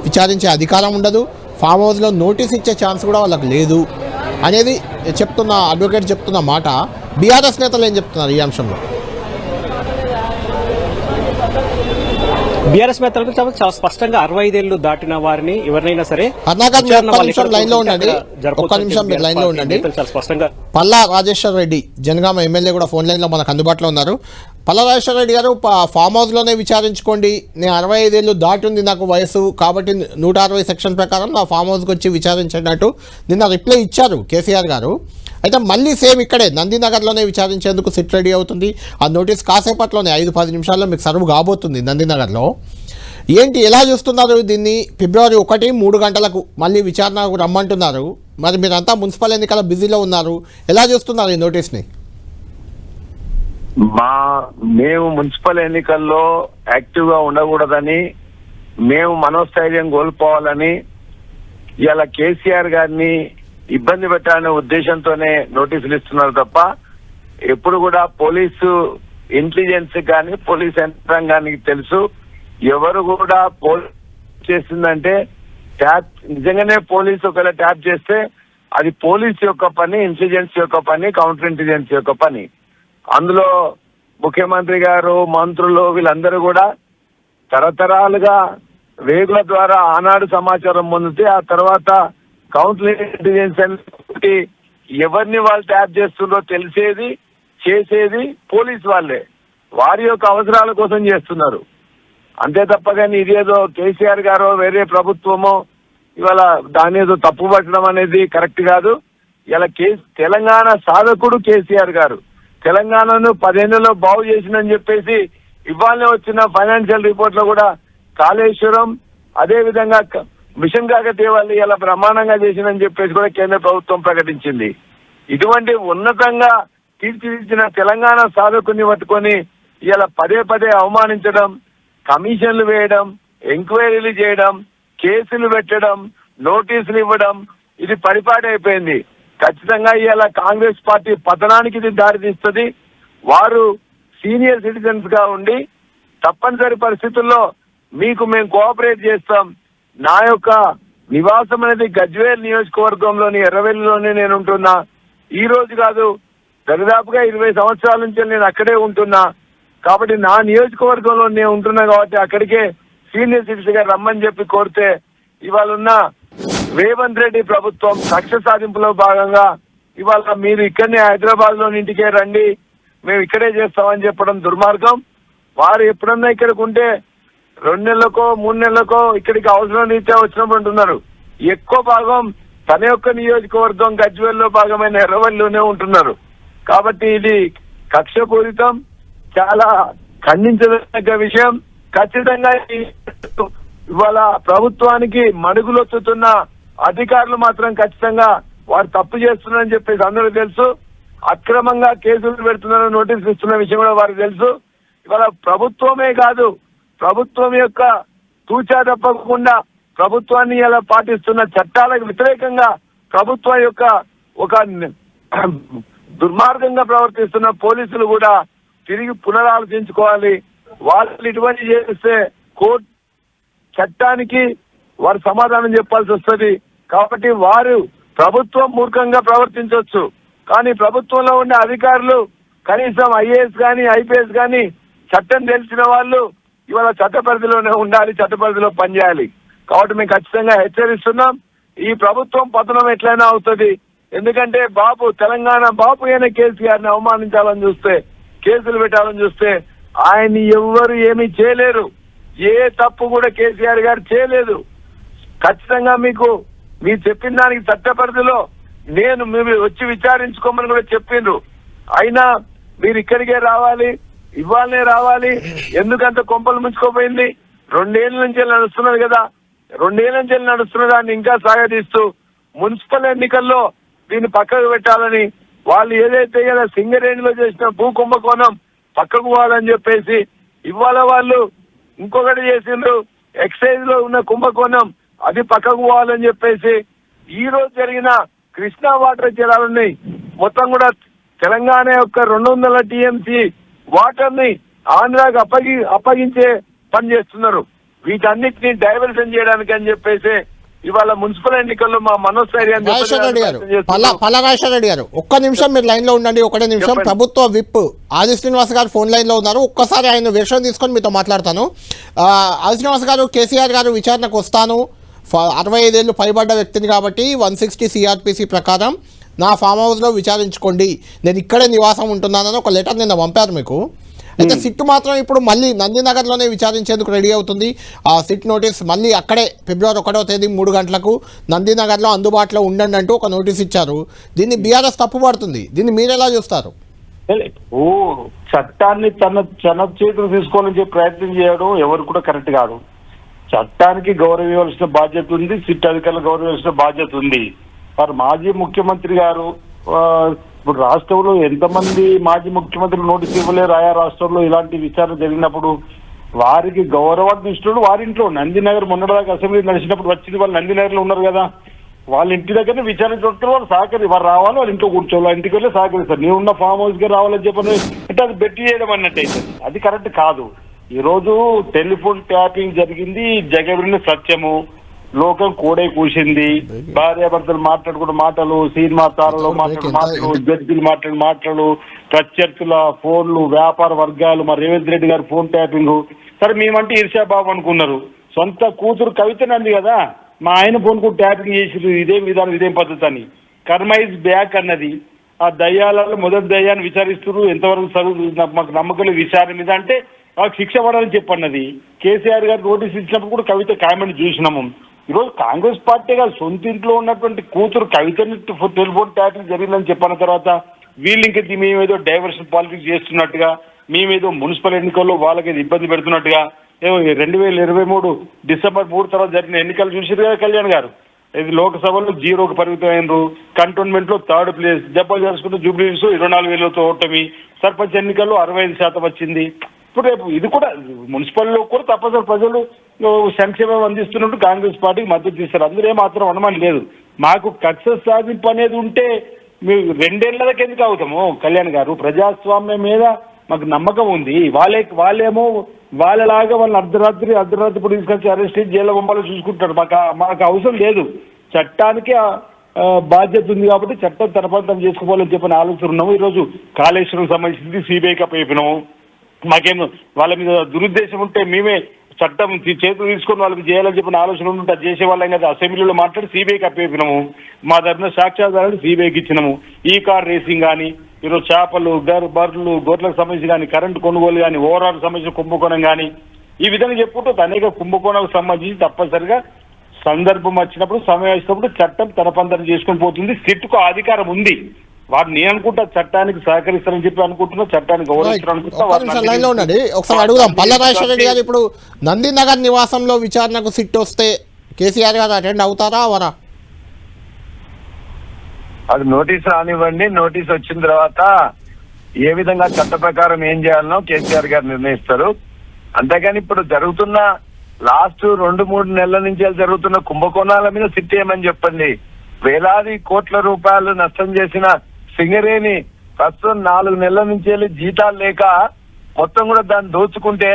విచారించే అధికారం ఉండదు. ఫామ్ హౌస్లో నోటీస్ ఇచ్చే ఛాన్స్ కూడా వాళ్ళకి లేదు అనేది అడ్వకేట్ చెప్తున్న మాట. బీఆర్ఎస్ నేతలు ఏం చెప్తున్నారు ఈ అంశంలో? బీఆర్ఎస్ నేతలు చాలా స్పష్టంగా 65 ఏళ్లు దాటిన వారిని ఎవరినైనా సరే పల్లా రాజేశ్వర్ రెడ్డి జనగామ ఎమ్మెల్యే కూడా ఫోన్ లైన్ లో మనకు అందుబాటులో ఉన్నారు. పల్లా రాజేశ్వర్ రెడ్డి గారు, ఫామ్ హౌస్ లోనే విచారించుకోండి, నేను 65 ఏళ్ళు దాటి ఉంది నాకు వయసు, కాబట్టి 160 సెక్షన్ ప్రకారం నా ఫామ్ హౌస్కి వచ్చి విచారించినట్టు నిన్న రిప్లై ఇచ్చారు కేసీఆర్ గారు. అయితే మళ్ళీ సేమ్ ఇక్కడే నందినగర్లోనే విచారించేందుకు సిట్ రెడీ అవుతుంది. ఆ నోటీస్ కాసేపట్లోనే 5-10 నిమిషాల్లో మీకు సర్వ్ కాబోతుంది నందినగర్లో. ఏంటి, ఎలా చూస్తున్నారు దీన్ని? ఫిబ్రవరి 1 3 గంటలకు మళ్ళీ విచారణకు రమ్మంటున్నారు. మరి మీరంతా మున్సిపల్ ఎన్నికల బిజీలో ఉన్నారు, ఎలా చూస్తున్నారు ఈ నోటీస్ని? మేము మున్సిపల్ ఎన్నికల్లో యాక్టివ్ గా ఉండకూడదని, మేము మనోస్థైర్యం కోల్పోవాలని ఇలా కేసీఆర్ గారిని ఇబ్బంది పెట్టాలనే ఉద్దేశంతోనే నోటీసులు ఇస్తున్నారు తప్ప ఎప్పుడు కూడా పోలీసు ఇంటెలిజెన్స్ కానీ పోలీస్ యంత్రాంగానికి తెలుసు, ఎవరు కూడా చేసిందంటే నిజంగానే పోలీసు ఒకవేళ ట్యాప్ చేస్తే అది పోలీస్ యొక్క పని, ఇంటెలిజెన్స్ యొక్క పని, కౌంటర్ ఇంటెలిజెన్స్ యొక్క పని. అందులో ముఖ్యమంత్రి గారు, మంత్రులు వీళ్ళందరూ కూడా తరతరాలుగా వేగుల ద్వారా ఆనాడు సమాచారం పొందితే ఆ తర్వాత కౌంటర్ ఇంటెలిజెన్స్ అని ఎవరిని వాళ్ళు ట్యాప్ చేస్తుందో తెలిసేది, చేసేది పోలీస్ వాళ్ళే. వారి యొక్క అవసరాల కోసం చేస్తున్నారు అంతే తప్ప కానీ ఇదేదో కేసీఆర్ గారో వేరే ప్రభుత్వమో ఇవాళ దాని ఏదో తప్పు పట్టడం అనేది కరెక్ట్ కాదు. ఇలా తెలంగాణ సాధకుడు కేసీఆర్ గారు తెలంగాణను 10 ఏళ్లలో బాగు చేసిందని చెప్పేసి ఇవాళ వచ్చిన ఫైనాన్షియల్ రిపోర్ట్ లో కూడా కాళేశ్వరం, అదే విధంగా మిషన్ కాకతీయ వాళ్ళు ఇలా బ్రహ్మాండంగా చేసిందని చెప్పేసి కూడా కేంద్ర ప్రభుత్వం ప్రకటించింది. ఇటువంటి ఉన్నతంగా తీర్చిదిద్దిన తెలంగాణ సాధకుని పట్టుకొని ఇలా పదే పదే అవమానించడం, కమిషన్లు వేయడం, ఎంక్వైరీలు చేయడం, కేసులు పెట్టడం, నోటీసులు ఇవ్వడం, ఇది పరిపాటి అయిపోయింది. ఖచ్చితంగా ఇలా కాంగ్రెస్ పార్టీ పతనానికి ఇది దారితీస్తుంది. వారు సీనియర్ సిటిజన్స్ గా ఉండి తప్పనిసరి పరిస్థితుల్లో మీకు మేము కోఆపరేట్ చేస్తాం. నా యొక్క నివాసం అనేది గజ్వేల్ నియోజకవర్గంలోని ఎర్రవెల్లిలోనే నేను ఉంటున్నా. ఈ రోజు కాదు, దరిదాపుగా 20 సంవత్సరాల నుంచి నేను అక్కడే ఉంటున్నా. కాబట్టి నా నియోజకవర్గంలో నేను ఉంటున్నా కాబట్టి అక్కడికే సీనియర్ సిటిజన్ గా రమ్మని చెప్పి కోరితే ఇవాళ ఉన్న రేవంత్ రెడ్డి ప్రభుత్వం కక్ష సాధింపులో భాగంగా ఇవాళ మీరు ఇక్కడనే హైదరాబాద్ లోని ఇంటికే రండి, మేము ఇక్కడే చేస్తామని చెప్పడం దుర్మార్గం. వారు ఎప్పుడన్నా ఇక్కడికి ఉంటే 2 నెలలకో 3 నెలలకో ఇక్కడికి అవసరం రీత్యా వచ్చినప్పుడు ఉంటున్నారు. ఎక్కువ భాగం తన యొక్క నియోజకవర్గం గజ్వేల్లో భాగమైన ఎర్రవల్లిలోనే ఉంటున్నారు. కాబట్టి ఇది కక్షపూరితం, చాలా ఖండించదగ్గ విషయం. ఖచ్చితంగా ఇవాళ ప్రభుత్వానికి మడుగులొత్తుతున్న అధికారులు మాత్రం ఖచ్చితంగా వారు తప్పు చేస్తున్నారని చెప్పేసి అందరూ తెలుసు. అక్రమంగా కేసులు పెడుతున్నారని నోటీసులు ఇస్తున్న విషయం కూడా వారికి తెలుసు. ఇవాళ ప్రభుత్వమే కాదు, ప్రభుత్వం యొక్క తూచా తప్పకుండా ప్రభుత్వాన్ని ఇలా పాటిస్తున్న చట్టాలకు వ్యతిరేకంగా ప్రభుత్వం యొక్క ఒక దుర్మార్గంగా ప్రవర్తిస్తున్న పోలీసులు కూడా తిరిగి పునరాలోచించుకోవాలి. వాళ్ళు ఇటువంటి చేస్తే కోర్టు చట్టానికి వారు సమాధానం చెప్పాల్సి వస్తుంది. కాబట్టి వారు ప్రభుత్వం మూర్ఖంగా ప్రవర్తించవచ్చు, కానీ ప్రభుత్వంలో ఉండే అధికారులు కనీసం ఐఏఎస్ కానీ ఐపీఎస్ కానీ చట్టం తెలిసిన వాళ్ళు ఇవాళ చట్ట పరిధిలోనే ఉండాలి, చట్ట పరిధిలో పనిచేయాలి. కాబట్టి మేము ఖచ్చితంగా హెచ్చరిస్తున్నాం. ఈ ప్రభుత్వం పతనం ఎట్లయినా అవుతుంది. ఎందుకంటే తెలంగాణ బాబు అయిన కేసీఆర్ని అవమానించాలని చూస్తే, కేసులు పెట్టాలని చూస్తే ఆయన్ని ఎవ్వరు ఏమీ చేయలేరు. ఏ తప్పు కూడా కేసీఆర్ గారు చేయలేదు. ఖచ్చితంగా మీకు మీరు చెప్పిన దానికి చట్ట పరిధిలో మీరు వచ్చి విచారించుకోమని కూడా చెప్పిండ్రు. అయినా మీరు ఇక్కడికే రావాలి, ఇవాళనే రావాలి. ఎందుకంత కొంపలు ముంచుకోపోయింది? 2 ఏళ్ల నుంచి నడుస్తున్నది కదా, 2 ఏళ్ల నుంచి నడుస్తున్న దాన్ని ఇంకా సాగదీస్తూ మున్సిపల్ ఎన్నికల్లో దీన్ని పక్కకు పెట్టాలని వాళ్ళు ఏదైతే సింగరేణిలో చేసిన భూ కుంభకోణం పక్కకు పోవాలని చెప్పేసి ఇవాళ వాళ్ళు ఇంకొకటి చేసిండ్రు. ఎక్సైజ్ లో ఉన్న కుంభకోణం అది పక్కకు పోవాలని చెప్పేసి ఈ రోజు జరిగిన కృష్ణా వాటర్ జలాలని మొత్తం కూడా తెలంగాణ యొక్క 200 టీఎంసీ వాటర్ ని ఆంధ్రాకి అప్పగించే పని చేస్తున్నారు. వీటన్నిటిని డైవర్షన్ చేయడానికి అని చెప్పేసి ఇవాళ మున్సిపల్ ఎన్నికల్లో మా మనోస్థైర్యాన్ని రెడ్డి గారు ఒక్క నిమిషం మీరు లైన్ లో ఉండండి. ఒకటే నిమిషం. ప్రభుత్వ విప్ ఆది శ్రీనివాస్ గారు ఫోన్ లైన్ లో ఉన్నారు. ఒక్కసారి ఆయన విషయం తీసుకొని మీతో మాట్లాడతాను. ఆది శ్రీనివాస్ గారు, కేసీఆర్ గారు విచారణకు వస్తాను, 65 ఏళ్ళు పైబడ్డ వ్యక్తిని కాబట్టి 160 సిఆర్పిసి ప్రకారం నా ఫామ్ హౌస్లో విచారించుకోండి, నేను ఇక్కడే నివాసం ఉంటున్నానని ఒక లెటర్ నిన్న పంపారు మీకు. అయితే సిట్ మాత్రం ఇప్పుడు మళ్ళీ నందినగర్లోనే విచారించేందుకు రెడీ అవుతుంది. ఆ సిట్ నోటీస్ మళ్ళీ అక్కడే ఫిబ్రవరి 1వ తేదీ 3 గంటలకు నందినగర్లో అందుబాటులో ఉండండి అంటూ ఒక నోటీస్ ఇచ్చారు. దీన్ని బీఆర్ఎస్ తప్పుపడుతుంది. దీన్ని మీరు ఎలా చూస్తారు? చట్టాన్ని తన చేతులు తీసుకోవాలని చెప్పి ప్రయత్నం చేయడం ఎవరు కూడా కరెక్ట్ కాదు. చట్టానికి గౌరవం ఇవ్వాల్సిన బాధ్యత ఉంది, సిట్ అధికారులు గౌరవం ఇవ్వాల్సిన బాధ్యత ఉంది. మరి మాజీ ముఖ్యమంత్రి గారు ఇప్పుడు రాష్ట్రంలో ఎంతమంది మాజీ ముఖ్యమంత్రులు నోటీస్ ఇవ్వలేరు? ఆయా రాష్ట్రంలో ఇలాంటి విచారణ జరిగినప్పుడు వారికి గౌరవాన్ని ఇష్టం వారింట్లో నందినగర్ మొన్నటిదాకా అసెంబ్లీ నడిచినప్పుడు వచ్చింది వాళ్ళు నందినగర్ లో ఉన్నారు కదా, వాళ్ళ ఇంటి దగ్గరనే విచారించుకుంటారు. వాళ్ళు వారు రావాలి, వాళ్ళ ఇంట్లో కూర్చోవాలి, వాళ్ళ ఇంటికి వెళ్ళి సహకరిస్తారు. నీవు ఉన్న ఫామ్ హౌస్ కి రావాలని చెప్పని అంటే అది బెట్టి చేయడం అన్నట్టయితే అది కరెక్ట్ కాదు. ఈ రోజు టెలిఫోన్ ట్యాపింగ్ జరిగింది, జగవిని సత్యము, లోకం కోడే కూసింది. భార్యాభర్తలు మాట్లాడుకున్న మాటలు, సినిమా తారలో మాట్లాడు మాటలు, జడ్జిలు మాట్లాడిన మాటలు, ప్రత్యర్థుల ఫోన్లు, వ్యాపార వర్గాలు, మా రేవంత్ రెడ్డి గారు ఫోన్ ట్యాపింగ్. సరే మేమంటే ఈర్ష్యాబాబు అనుకున్నారు. సొంత కూతురు కవితనంది కదా, మా ఆయన ఫోన్ కూడా ట్యాపింగ్ చేసిరు, ఇదేం విధానం ఇదేం పద్ధతి అని. కర్మ ఇస్ బ్యాక్ అన్నది. ఆ దయ్యాలలో మొదటి దయ్యాన్ని విచారిస్తున్నారు. ఎంతవరకు చదువు మాకు నమ్మకం విచారణ మీద అంటే వాళ్ళకి శిక్ష పడాలని చెప్పన్నది. కేసీఆర్ గారు నోటీస్ ఇచ్చినప్పుడు కూడా కవిత కామెంట్ చూసినాము. ఈరోజు కాంగ్రెస్ పార్టీ గారు సొంత ఇంట్లో ఉన్నటువంటి కూతురు కవితని టెలిఫోన్ ట్యాపింగ్ జరిగిందని చెప్పిన తర్వాత వీళ్ళు ఇంకా మేమేదో డైవర్షన్ పాలిటిక్స్ చేస్తున్నట్టుగా, మేమేదో మున్సిపల్ ఎన్నికల్లో వాళ్ళకి ఇబ్బంది పెడుతున్నట్టుగా ఏమో 2023 డిసెంబర్ 3 తర్వాత జరిగిన ఎన్నికలు చూసారు కదా కళ్యాణ్ గారు. ఇది లోక్సభలో 0కు పరిమితమైనరు, కంటోన్మెంట్ లో 3rd ప్లేస్, దెబ్బలు చేసుకుంటూ జూబ్లీహిల్స్ 24,000తో ఓటమి, సర్పంచ్ ఎన్నికల్లో 65% వచ్చింది. ఇప్పుడు రేపు ఇది కూడా మున్సిపల్లో కూడా తప్పనిసరి ప్రజలు సంక్షేమం అందిస్తున్నట్టు కాంగ్రెస్ పార్టీకి మద్దతు ఇస్తారు. అందులో ఏమాత్రం అనుమానం లేదు. మాకు కక్ష సాధింపు అనేది ఉంటే మేము 2 ఏళ్లకి ఎందుకు అవుతాము కళ్యాణ్ గారు? ప్రజాస్వామ్యం మీద మాకు నమ్మకం ఉంది. వాళ్ళేమో వాళ్ళలాగా వాళ్ళని అర్ధరాత్రి ఇప్పుడు తీసుకొచ్చి అరెస్ట్ చేసి జైల్లో పంపాలో చూసుకుంటారు. మాకు అవసరం లేదు. చట్టానికి బాధ్యత ఉంది కాబట్టి చట్టం తన పని తను చేసుకోవాలని చెప్పిన ఆలోచన ఉన్నాము. ఈరోజు కాళేశ్వరం సంబంధించింది సిబిఐకి అప్పగిపోయినాము. మాకేమో వాళ్ళ మీద దురుద్దేశం ఉంటే మేమే చట్టం చేతులు తీసుకొని వాళ్ళకి చేయాలని చెప్పిన ఆలోచన ఉంటే అది చేసే వాళ్ళం కదా. అసెంబ్లీలో మాట్లాడి సిబిఐకి అప్పగిపోయినాము. మా తరఫున సాక్ష్యాధారాలు సిబిఐకి ఇచ్చినాము. ఈ కార్ రేసింగ్ కానీ, ఈరోజు చేపలు, బర్రెలు, గొర్రెలకు సంబంధించి కానీ, కరెంటు కొనుగోలు కానీ, ఓవరాల్ సంబంధించిన కుంభకోణం కానీ, ఈ విధంగా చెప్పుకుంటూ అనేక కుంభకోణాలకు సంబంధించి తప్పనిసరిగా సందర్భం వచ్చినప్పుడు, సమయం వచ్చినప్పుడు చట్టం తన పని చేసుకొని పోతుంది. సిట్కు అధికారం ఉంది. వారు నేను అనుకుంటా చట్టానికి సహకరిస్తారని చెప్పి అనుకుంటున్నా, చట్టానికి లైన్లో ఉండండి. ఒకసారి అడుగుదాం. పల్లా రాజశేఖర రెడ్డి గారు, ఇప్పుడు నందినగర్ నివాసంలో విచారణకు సిట్ వస్తే కేసీఆర్ గారు అటెండ్ అవుతారా అవరా? అది నోటీస్ రానివ్వండి. నోటీస్ వచ్చిన తర్వాత ఏ విధంగా చట్ట ప్రకారం ఏం చేయాలనో కేసీఆర్ గారు నిర్ణయిస్తారు. అంతేగాని ఇప్పుడు జరుగుతున్న లాస్ట్ 2-3 నెలల నుంచి జరుగుతున్న కుంభకోణాల మీద సిట్ ఏమని చెప్పండి. వేలాది కోట్ల రూపాయలు నష్టం చేసిన సింగరేణి ప్రస్తుతం 4 నెలల నుంచి జీతాలు లేక మొత్తం కూడా దాన్ని దోచుకుంటే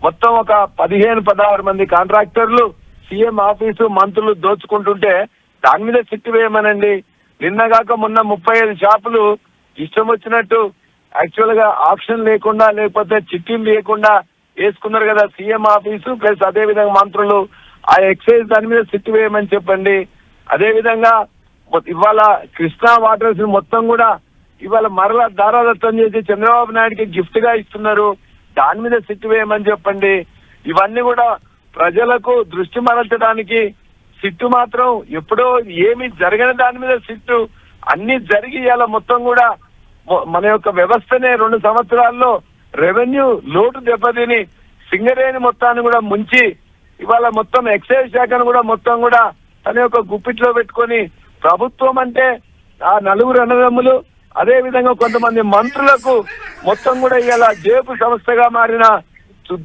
మొత్తం ఒక 15-16 మంది కాంట్రాక్టర్లు సీఎం ఆఫీసు మంత్రులు దోచుకుంటుంటే దాని మీద సిట్ వేయమనండి. నిన్నగాక మొన్న 35 షాపులు ఇష్టం వచ్చినట్టు యాక్చువల్ గా ఆప్షన్ లేకుండా లేకపోతే చిట్టీలు లేకుండా వేసుకున్నారు కదా సీఎం ఆఫీసు ప్లస్ అదే విధంగా మంత్రులు. ఆ ఎక్సైజ్ దాని మీద సిట్ వేయమని చెప్పండి. అదే విధంగా ఇవాళ కృష్ణా వాటర్స్ మొత్తం కూడా ఇవాళ మరలా దారాదత్తం చేసి చంద్రబాబు నాయుడికి గిఫ్ట్ గా ఇస్తున్నారు. దాని మీద సిట్ వేయమని చెప్పండి. ఇవన్నీ కూడా ప్రజలకు దృష్టి మరల్చడానికి సిట్టు మాత్రం ఎప్పుడో ఏమి జరగని దాని మీద సిట్టు అన్ని జరిగి ఇవాళ మొత్తం కూడా మన యొక్క వ్యవస్థనే 2 సంవత్సరాల్లో రెవెన్యూ లోటు దెబ్బతిని సింగరేణి మొత్తాన్ని కూడా ముంచి ఇవాళ మొత్తం ఎక్సైజ్ శాఖను కూడా మొత్తం కూడా తన యొక్క గుప్పిట్లో పెట్టుకొని ప్రభుత్వం అంటే ఆ 4 అన్నదమ్ములు అదే విధంగా కొంతమంది మంత్రులకు మొత్తం కూడా ఇలా జేబు సంస్థగా మారిన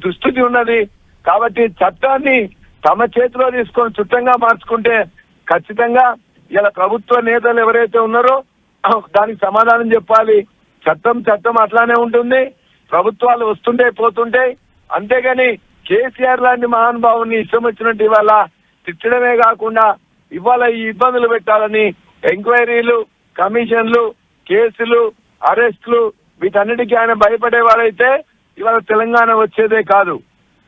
దుస్థితి ఉన్నది. కాబట్టి చట్టాన్ని తమ చేతిలో తీసుకొని చుట్టంగా మార్చుకుంటే ఖచ్చితంగా ఇలా ప్రభుత్వ నేతలు ఎవరైతే ఉన్నారో దానికి సమాధానం చెప్పాలి. చట్టం అట్లానే ఉంటుంది. ప్రభుత్వాలు వస్తుంటే పోతుంటాయి. అంతేగాని కేసీఆర్ లాంటి మహానుభావుని ఇష్టం వచ్చినట్టు ఇవాళ తిట్టడమే కాకుండా ఇవాళ ఈ ఇబ్బందులు పెట్టాలని ఎంక్వైరీలు, కమిషన్లు, కేసులు, అరెస్టులు వీటన్నిటికీ ఆయన భయపడేవాడైతే ఇవాళ తెలంగాణ వచ్చేదే కాదు.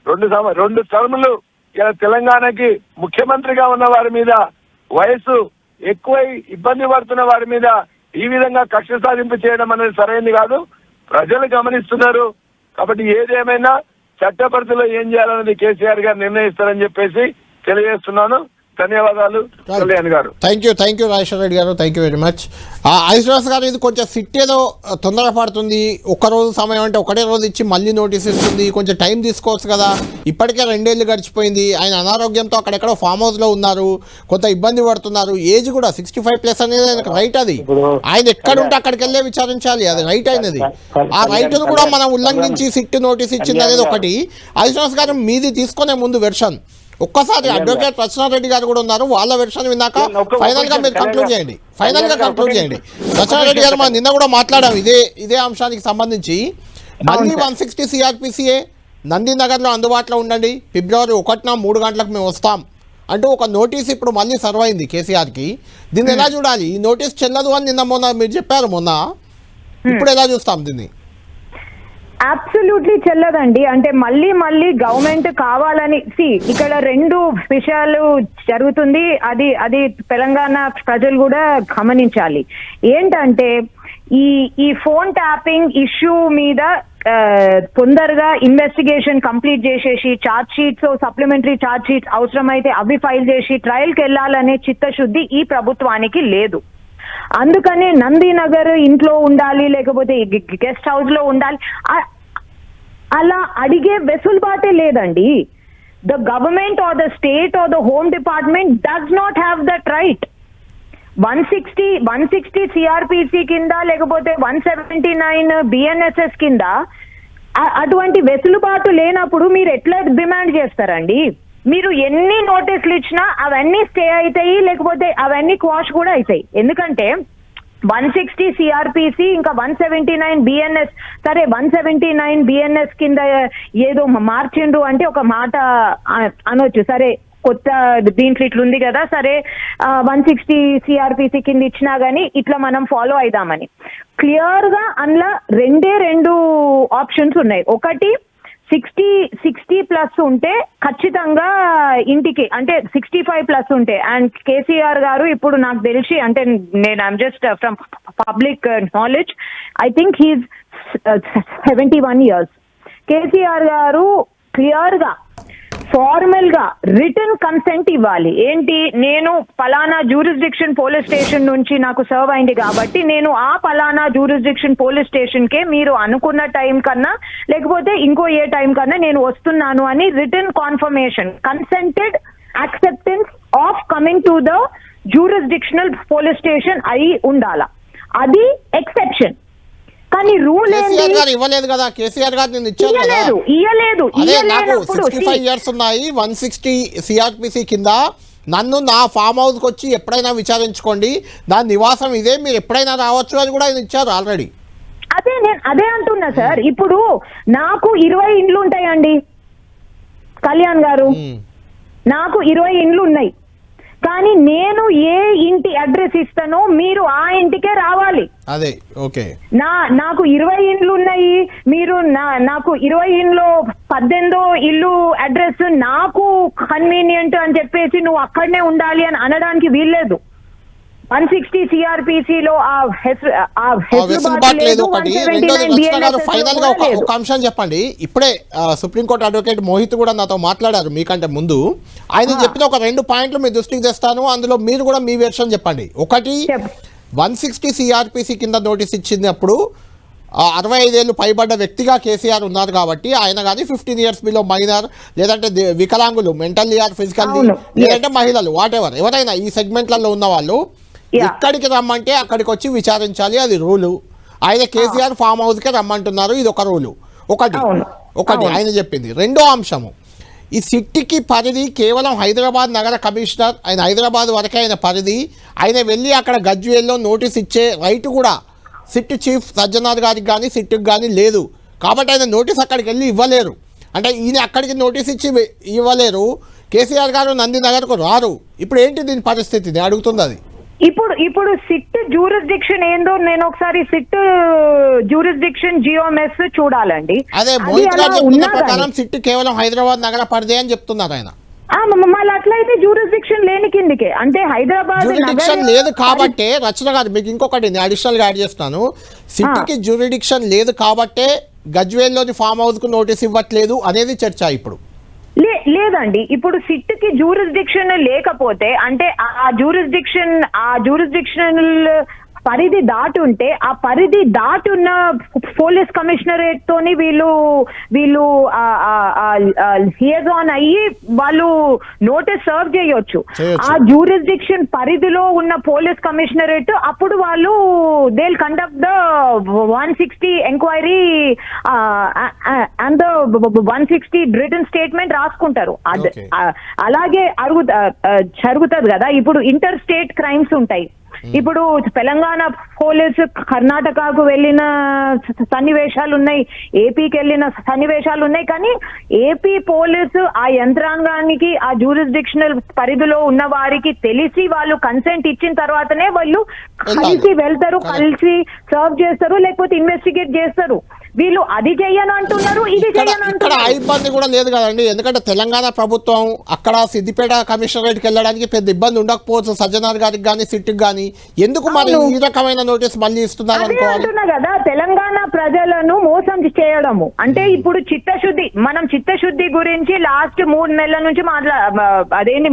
2 టర్ములు ఇలా తెలంగాణకి ముఖ్యమంత్రిగా ఉన్న వారి మీద, వయసు ఎక్కువై ఇబ్బంది పడుతున్న వారి మీద ఈ విధంగా కక్ష సాధింపు చేయడం అనేది సరైనది కాదు. ప్రజలు గమనిస్తున్నారు. కాబట్టి ఏదేమైనా చట్ట పరిధిలో ఏం చేయాలనేది కేసీఆర్ గారు నిర్ణయిస్తారని చెప్పేసి తెలియజేస్తున్నాను. ధన్యవాదాలు కళ్యాణ్ గారు. థ్యాంక్ యూ రాజేశ్వర రెడ్డి గారు. Thank you very much. ఐశ్వర్యాస్ గారు, ఇది కొంచెం సిట్ ఏదో తొందరపడుతుంది. ఒక్కరోజు సమయం అంటే ఒకటే రోజు ఇచ్చి మళ్ళీ నోటీస్ ఇస్తుంది. కొంచెం టైం తీసుకోవచ్చు కదా. ఇప్పటికే 2 ఏళ్ళు గడిచిపోయింది. ఆయన అనారోగ్యంతో అక్కడెక్కడో ఫామ్ హౌస్లో ఉన్నారు. కొంత ఇబ్బంది పడుతున్నారు. ఏజ్ కూడా 65+ అనేది ఆయనకు రైట్. అది ఆయన ఎక్కడుంటే అక్కడికి వెళ్ళే విచారించాలి. అది రైట్ అయినది. ఆ రైట్ను కూడా మనం ఉల్లంఘించి సిట్ నోటీస్ ఇచ్చింది అనేది ఒకటి. ఐశ్వర్యాస్ గారు, మీది తీసుకునే ముందు వెర్షన్ ఒక్కసారి అడ్వకేట్ రచనారెడ్డి గారు కూడా ఉన్నారు. వాళ్ళ వెర్షన్ విన్నాక ఫైనల్ గా మీరు కంక్లూడ్ చేయండి. రచనారెడ్డి గారు మనం నిన్న కూడా మాట్లాడాం ఇదే అంశానికి సంబంధించి. మళ్ళీ 160 CRPCA నందినగర్లో అందుబాటులో ఉండండి. ఫిబ్రవరి 1న 3 గంటలకు మేము వస్తాం అంటూ ఒక నోటీస్ ఇప్పుడు మళ్ళీ సర్వ్ అయింది కేసీఆర్కి. దీన్ని ఎలా చూడాలి? ఈ నోటీస్ చెల్లదు అని మొన్న మీరు చెప్పారు. ఇప్పుడు ఎలా చూస్తాం దీన్ని? అబ్సల్యూట్లీ చెల్లదండి. అంటే మళ్ళీ గవర్నమెంట్ కావాలని ఇక్కడ 2 విషయాలు జరుగుతుంది. అది తెలంగాణ ప్రజలు కూడా గమనించాలి. ఏంటంటే ఈ ఫోన్ ట్యాపింగ్ ఇష్యూ మీద తొందరగా ఇన్వెస్టిగేషన్ కంప్లీట్ చేసేసి charge sheets, supplementary charge sheets అవసరమైతే అవి ఫైల్ చేసి ట్రయల్కి వెళ్ళాలనే చిత్తశుద్ధి ఈ ప్రభుత్వానికి లేదు. అందుకనే నందినగర్ ఇంట్లో ఉండాలి, లేకపోతే గెస్ట్ హౌస్ లో ఉండాలి. అలా అడిగే వెసులుబాటే లేదండి. The government are the state or the home department does not have that right. 160 CrPC కింద లేకపోతే 179 బిఎన్ఎస్ఎస్ కింద అటువంటి వెసులుబాటు లేనప్పుడు మీరు ఎట్లా డిమాండ్ చేస్తారండి? మీరు ఎన్ని నోటీసులు ఇచ్చినా అవన్నీ స్టే అవుతాయి, లేకపోతే అవన్నీ క్వాష్ కూడా అవుతాయి. ఎందుకంటే 160 సిఆర్పిసి ఇంకా 179 బిఎన్ఎస్, సరే 179 బిఎన్ఎస్ కింద ఏదో మార్చిండ్రు అంటే ఒక మాట అనొచ్చు, సరే కొత్త దీంట్లో ఇట్లా ఉంది కదా, సరే 160 సిఆర్పిసి కింద ఇచ్చినా గానీ ఇట్లా మనం ఫాలో అయిదామని. క్లియర్ గా అందులో రెండు ఆప్షన్స్ ఉన్నాయి. ఒకటి 60+ ఉంటే ఖచ్చితంగా ఇంటికి, అంటే 65+ ఉంటే. అండ్ కేసీఆర్ గారు ఇప్పుడు నాకు తెలిసి, అంటే నేను I'm just from public knowledge, I think he's 71 years. KCR గారు క్లియర్ గా ఫార్మల్ గా రిటర్న్ కన్సెంట్ ఇవ్వాలి. ఏంటి, నేను పలానా జ్యూరిస్డిక్షన్ పోలీస్ స్టేషన్ నుంచి నాకు సర్వ్ అయింది కాబట్టి నేను ఆ పలానా జ్యూరిస్డిక్షన్ పోలీస్ స్టేషన్ కే మీరు అనుకున్న టైం కన్నా లేకపోతే ఇంకో ఏ టైం కన్నా నేను వస్తున్నాను అని return confirmation, consented acceptance of coming to the jurisdictional police station అయి ఉండాలా. అది ఎక్సెప్షన్. కానీ రూల్ కేసీఆర్ గారు ఇవ్వలేదు కదా, కేసీఆర్ గారు నేను ఇచ్చాను కదా. అదే నాకు 65 years ఉన్నాయి, 160 సిఆర్పిసి కింద నన్ను నా ఫామ్ హౌస్కి వచ్చి ఎప్పుడైనా విచారించుకోండి, దాని నివాసం ఇదే, మీరు ఎప్పుడైనా రావచ్చు అని కూడా ఆయన ఇచ్చారు ఆల్రెడీ. అదే నేను అదే అంటున్నా సార్. ఇప్పుడు నాకు 20 ఇండ్లు ఉంటాయండి కళ్యాణ్ గారు, నాకు 20 ఇండ్లు ఉన్నాయి. కానీ నేను ఏ ఇంటి అడ్రస్ ఇస్తానో మీరు ఆ ఇంటికే రావాలి. అదే ఓకే. నాకు 20 ఇండ్లు ఉన్నాయి, మీరు నాకు 20 ఇండ్లో 18వ ఇల్లు అడ్రస్ నాకు కన్వీనియంట్ అని చెప్పేసి నువ్వు అక్కడనే ఉండాలి అని అనడానికి వీల్లేదు. 160 సిఆర్పిసిలో వెసులుబాటు లేదు. ఒకటి. రెండోది రచన గారు ఫైనల్ గా ఒక అంశం చెప్పండి. ఇప్పుడే సుప్రీంకోర్టు అడ్వకేట్ మోహిత్ కూడా నాతో మాట్లాడారు మీకంటే ముందు. ఆయన చెప్పిన ఒక 2 పాయింట్లు మీ దృష్టికి తెస్తాను, అందులో మీరు కూడా మీ వెర్షన్ చెప్పండి. ఒకటి, 160 సిఆర్పిసి కింద నోటీస్ ఇచ్చినప్పుడు 65 ఏళ్ళు పైబడ్డ వ్యక్తిగా కేసీఆర్ ఉన్నారు కాబట్టి ఆయన కానీ 15 years బిలో మైనర్, లేదంటే వికలాంగులు, మెంటల్లీ ఆర్ ఫిజికల్లీ, లేదంటే మహిళలు, వాటెవర్ ఎవరైనా ఈ సెగ్మెంట్లలో ఉన్న వాళ్ళు ఇక్కడికి రమ్మంటే అక్కడికి వచ్చి విచారించాలి, అది రూలు. ఆయన కేసీఆర్ ఫామ్ హౌస్కే రమ్మంటున్నారు, ఇది ఒక రూలు. ఒకటి ఆయన చెప్పింది. రెండో అంశము, ఈ సిట్టికి పరిధి కేవలం హైదరాబాద్ నగర కమిషనర్, ఆయన హైదరాబాద్ వరకే ఆయన పరిధి. ఆయన వెళ్ళి అక్కడ గజ్వేల్లో నోటీస్ ఇచ్చే రైట్ కూడా సిట్ చీఫ్ సజ్జనార్ గారికి కానీ సిట్కి కానీ లేదు. కాబట్టి ఆయన నోటీస్ అక్కడికి వెళ్ళి ఇవ్వలేరు. అంటే ఈయన అక్కడికి నోటీస్ ఇచ్చి ఇవ్వలేరు, కేసీఆర్ గారు నందినగర్కు రారు. ఇప్పుడు ఏంటి దీని పరిస్థితి, నేను అడుగుతుంది అది. ఇప్పుడు సిట్ జ్యూరిస్డిక్షన్ ఏందో నేను ఒకసారి సిట్ జ్యూరిస్డిక్షన్ జియోమెస్ చూడాలండి. అదే మోహిత్ గారు చెప్తున్న ప్రకారం సిట్ కేవలం హైదరాబాద్ నగర పరిధి అని చెప్తున్నారు ఆయన. మళ్ళీ అట్లయితే జ్యూరిస్డిక్షన్ లేని కిందికే, అంటే హైదరాబాద్ జ్యూరిడిక్షన్ లేదు కాబట్టి. రచన గారు మీకు ఇంకొకటి నేను అడిషనల్ గా యాడ్ చేస్తాను. సిట్కి జ్యూరిడిక్షన్ లేదు కాబట్టే గజ్వేల్లోని ఫామ్ హౌస్ కు నోటీస్ ఇవ్వట్లేదు అనేది చర్చ ఇప్పుడు. లేదండి, ఇప్పుడు సిట్ కి జ్యూరిస్డిక్షన్ లేకపోతే, అంటే ఆ జ్యూరిస్డిక్షన్ పరిధి దాటుంటే ఆ పరిధి దాటున్న పోలీస్ కమిషనరేట్ తోని వీళ్ళు లియాజాన్ అయ్యి వాళ్ళు నోటీస్ సర్వ్ చేయొచ్చు. ఆ జ్యూరిస్డిక్షన్ పరిధిలో ఉన్న పోలీస్ కమిషనరేట్ అప్పుడు వాళ్ళు they will conduct the 160 enquiry and the 160 written statement రాసుకుంటారు. అలాగే జరుగుతుంది కదా. ఇప్పుడు ఇంటర్ స్టేట్ క్రైమ్స్ ఉంటాయి. ఇప్పుడు తెలంగాణ పోలీసు కర్ణాటకకు వెళ్ళిన సన్నివేశాలు ఉన్నాయి, ఏపీకి వెళ్ళిన సన్నివేశాలు ఉన్నాయి. కానీ ఏపీ పోలీసు ఆ యంత్రాంగానికి ఆ జ్యూరిస్డిక్షనల్ పరిధిలో ఉన్న వారికి తెలిసి వాళ్ళు కన్సెంట్ ఇచ్చిన తర్వాతనే వాళ్ళు కలిసి వెళ్తారు, కలిసి సర్వ్ చేస్తారు, లేకపోతే ఇన్వెస్టిగేట్ చేస్తారు. వీళ్ళు అది చెయ్యను అంటున్నారు, ఇది చెయ్యను అంటున్నారు. ఇబ్బంది కూడా లేదు కదండి, ఎందుకంటే తెలంగాణ ప్రభుత్వం అక్కడ సిద్దిపేట కమిషనరేట్కి వెళ్ళడానికి పెద్ద ఇబ్బంది ఉండకపోవచ్చు సజ్జనార్ గారికి కానీ సిట్కి కానీ. ఎందుకు మరి ఈ రకమైన నోటీస్ మళ్ళీ ఇస్తున్నారు అంటున్నా కదా, తెలంగాణ ప్రజలను మోసం చేయడము. అంటే ఇప్పుడు మనం చిత్తశుద్ధి గురించి లాస్ట్ 3 నెలల నుంచి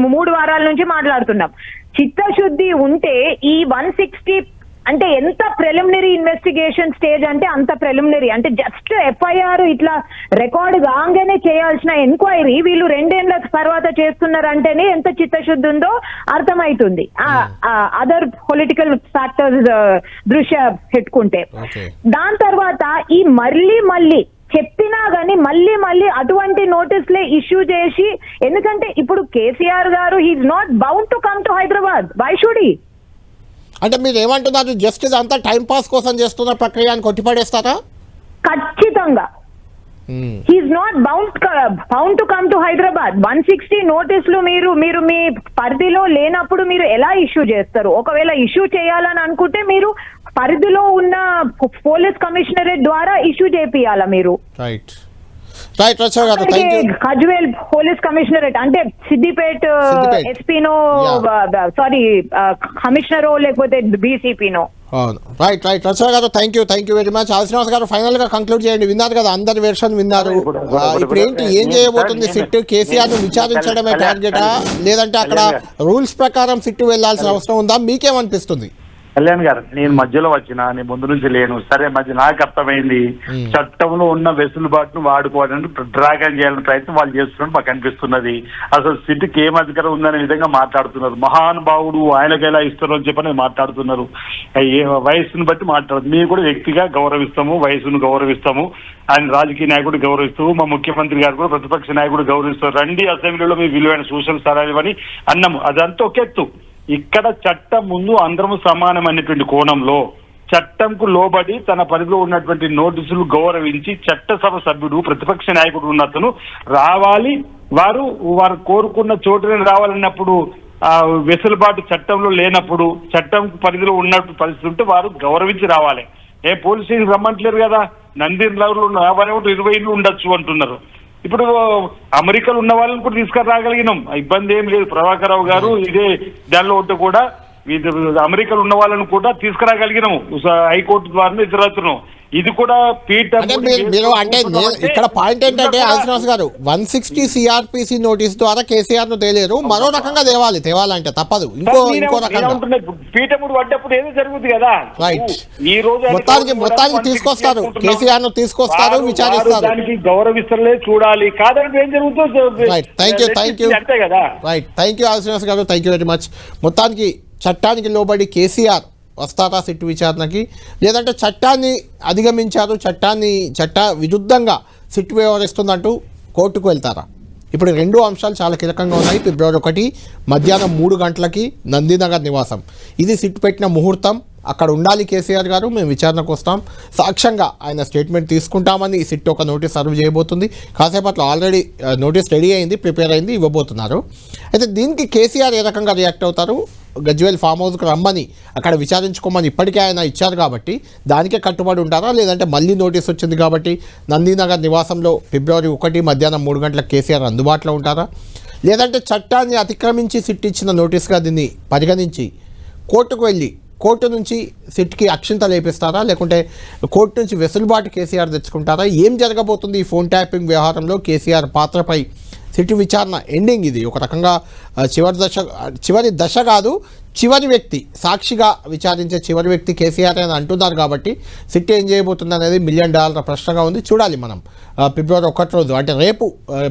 3 వారాల నుంచి మాట్లాడుతున్నాం. చిత్తశుద్ధి ఉంటే ఈ 160 అంటే ఎంత ప్రిలిమినరీ ఇన్వెస్టిగేషన్ స్టేజ్ అంటే అంత ప్రిలిమినరీ, అంటే జస్ట్ ఎఫ్ఐఆర్ ఇట్లా రికార్డు కాగానే చేయాల్సిన ఎంక్వైరీ వీళ్ళు 2 ఏళ్ల తర్వాత చేస్తున్నారంటేనే ఎంత చిత్తశుద్ధి ఉందో అర్థమవుతుంది. అదర్ పొలిటికల్ ఫ్యాక్టర్స్ దృష్ట్యా పెట్టుకుంటే. దాని తర్వాత ఈ మళ్ళీ చెప్పినా గానీ మళ్ళీ అటువంటి నోటీసులే ఇష్యూ చేసి, ఎందుకంటే ఇప్పుడు కేసీఆర్ గారు he's not bound to come to Hyderabad, why should he? అంటే మీరు ఏమంటున్నారు, జస్ట్ ఇదంతా టైం పాస్ కోసం చేస్తున్న ప్రక్రియని కొట్టిపడేస్తారా? ఖచ్చితంగా he's not bound to come to Hyderabad. 160 నోటీసులు మీరు మీ పరిధిలో లేనప్పుడు మీరు ఎలా ఇష్యూ చేస్తారు? ఒకవేళ ఇష్యూ చేయాలని అనుకుంటే మీరు పరిధిలో ఉన్న పోలీస్ కమిషనరేట్ ద్వారా ఇష్యూ చేపియాలా మీరు? రైట్ రచన గారు, కజ్వేల్ పోలీస్ కమిషనరేట్ అంటే సిద్దిపేట ఎస్పీనో, సారీ కమిషనరో లేకపోతే బీసీపీనో. రైట్ రచన గారు, thank you very much. Srinivas గారు, ఫైనల్ గా కంక్లూడ్ చేయండి. విన్నారు కదా, అందరి వెర్షన్ విన్నారు. ఇప్పుడు ఏం చేయబోతుంది సిట్? కేసీఆర్ ను విచారించడమే టార్గెటా, లేదంటే అక్కడ రూల్స్ ప్రకారం సిట్ వెళ్లాల్సిన అవసరం ఉందా? మీకేమనిపిస్తుంది? కళ్యాణ్ గారు, నేను మధ్యలో వచ్చినా, నేను ముందు నుంచి లేను. సరే, మధ్య నాకు అర్థమైంది చట్టంలో ఉన్న వెసులుబాటును వాడుకోవడానికి డ్రాగన్ చేయాలని ప్రయత్నం వాళ్ళు చేస్తున్నట్టు మాకు అనిపిస్తున్నది. అసలు సిట్కి ఏం అధికారం ఉందనే విధంగా మాట్లాడుతున్నారు. మహానుభావుడు ఆయనకు ఎలా ఇస్తారు అని చెప్పని మాట్లాడుతున్నారు. వయసును బట్టి మాట్లాడుతుంది. మేము కూడా వ్యక్తిగా గౌరవిస్తాము, వయసును గౌరవిస్తాము, ఆయన రాజకీయ నాయకుడు గౌరవిస్తాము, మా ముఖ్యమంత్రి గారు కూడా ప్రతిపక్ష నాయకుడు గౌరవిస్తారు. రండి అసెంబ్లీలో మీ విలువైన సూచనలు సరాలని అన్నాము. అదంతా ఒకెత్తు. ఇక్కడ చట్టం ముందు అందరము సమానం అనేటువంటి కోణంలో చట్టంకు లోబడి తన పరిధిలో ఉన్నటువంటి నోటీసులు గౌరవించి చట్టసభ సభ్యుడు ప్రతిపక్ష నాయకుడు ఉన్నతను రావాలి. వారు కోరుకున్న చోటునే రావాలన్నప్పుడు వెసులుబాటు చట్టంలో లేనప్పుడు, చట్టం పరిధిలో ఉన్నట్టు పరిస్థితి ఉంటే వారు గౌరవించి రావాలి. పోలీస్ స్టేషన్ రమ్మంటలేరు కదా, నందిని నగర్లో 20 ఇళ్ళు ఉండొచ్చు అంటున్నారు. ఇప్పుడు అమెరికాలో ఉన్న వాళ్ళని కూడా తీసుకురాగలిగినాం, ఇబ్బంది ఏం లేదు. ప్రభాకర్ రావు గారు ఇదే దానిలో ఉంటే కూడా అమెరికాలో ఉన్న వాళ్ళని కూడా తీసుకురాగలిగినాము హైకోర్టు ద్వారా ఇతరులను. ఇది కూడా అంటే ఇక్కడ పాయింట్ ఏంటంటే శ్రీనివాస్ గారు, 160 సిఆర్పిసి నోటీస్ ద్వారా కేసీఆర్ ను తేలేరు, మరో రకంగా తేవాలంటే తప్పదు. ఇంకో రకంగా పీఠముడు పడ్డప్పుడు ఏదో జరుగుతుంది కదా. రైట్, ఈ రోజు మొత్తానికి తీసుకొస్తారు, కేసీఆర్ ను తీసుకొస్తారు, విచారిస్తారు. దానికి గౌరవిస్తలే చూడాలి, కాదంటే ఏం జరుగుతుంది. రైట్, థ్యాంక్ యూ అంతే కదా. రైట్, థ్యాంక్ యూ శ్రీనివాస్ గారు, థ్యాంక్ యూ వెరీ మచ్. మొత్తానికి చట్టానికి లోబడి కేసీఆర్ వస్తారా సిట్ విచారణకి, లేదంటే చట్టాన్ని అధిగమించారు, చట్ట విరుద్ధంగా సిట్ వ్యవహరిస్తుందంటూ కోర్టుకు వెళ్తారా? ఇప్పుడు 2 అంశాలు చాలా కీలకంగా ఉన్నాయి. ఫిబ్రవరి 1 మధ్యాహ్నం 3 గంటలకి నందినగర్ నివాసం, ఇది సిట్ పెట్టిన ముహూర్తం. అక్కడ ఉండాలి కేసీఆర్ గారు, మేము విచారణకు వస్తాం, సాక్ష్యంగా ఆయన స్టేట్మెంట్ తీసుకుంటామని ఈ సిట్ ఒక నోటీస్ సర్వ్ చేయబోతుంది. కాసేపట్లో ఆల్రెడీ నోటీస్ రెడీ అయింది, ప్రిపేర్ అయింది, ఇవ్వబోతున్నారు. అయితే దీనికి కేసీఆర్ ఏ రకంగా రియాక్ట్ అవుతారు? గజ్వేల్ ఫామ్ హౌస్కి రమ్మని అక్కడ విచారించుకోమని ఇప్పటికే ఆయన ఇచ్చారు కాబట్టి దానికే కట్టుబడి ఉంటారా, లేదంటే మళ్ళీ నోటీస్ వచ్చింది కాబట్టి నందినగర్ నివాసంలో ఫిబ్రవరి 1 మధ్యాహ్నం 3 గంటలకు కేసీఆర్ అందుబాటులో ఉంటారా, లేదంటే చట్టాన్ని అతిక్రమించి సిట్ ఇచ్చిన నోటీస్గా దీన్ని పరిగణించి కోర్టుకు వెళ్ళి కోర్టు నుంచి సిట్కి అక్షింత లేపిస్తారా, లేకుంటే కోర్టు నుంచి వెసులుబాటు కేసీఆర్ తెచ్చుకుంటారా? ఏం జరగబోతుంది ఈ ఫోన్ ట్యాపింగ్ వ్యవహారంలో? కేసీఆర్ పాత్రపై సిట్ విచారణ ఎండింగ్ ఇది ఒక రకంగా చివరి దశ కాదు, చివరి వ్యక్తి సాక్షిగా విచారించే చివరి వ్యక్తి కేసీఆర్ అని అంటున్నారు కాబట్టి సిట్ ఏం చేయబోతుంది అనేది $1 మిలియన్ ప్రశ్నగా ఉంది. చూడాలి మనం ఫిబ్రవరి 1 రోజు, అంటే రేపు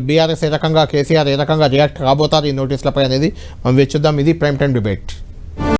బీఆర్ఎస్ ఏ రకంగా, కేసీఆర్ ఏ రకంగా రియాక్ట్ కాబోతారు ఈ నోటీసులపై అనేది మనం వేచి చూద్దాం. ఇది ప్రైమ్ టైమ్ డిబేట్.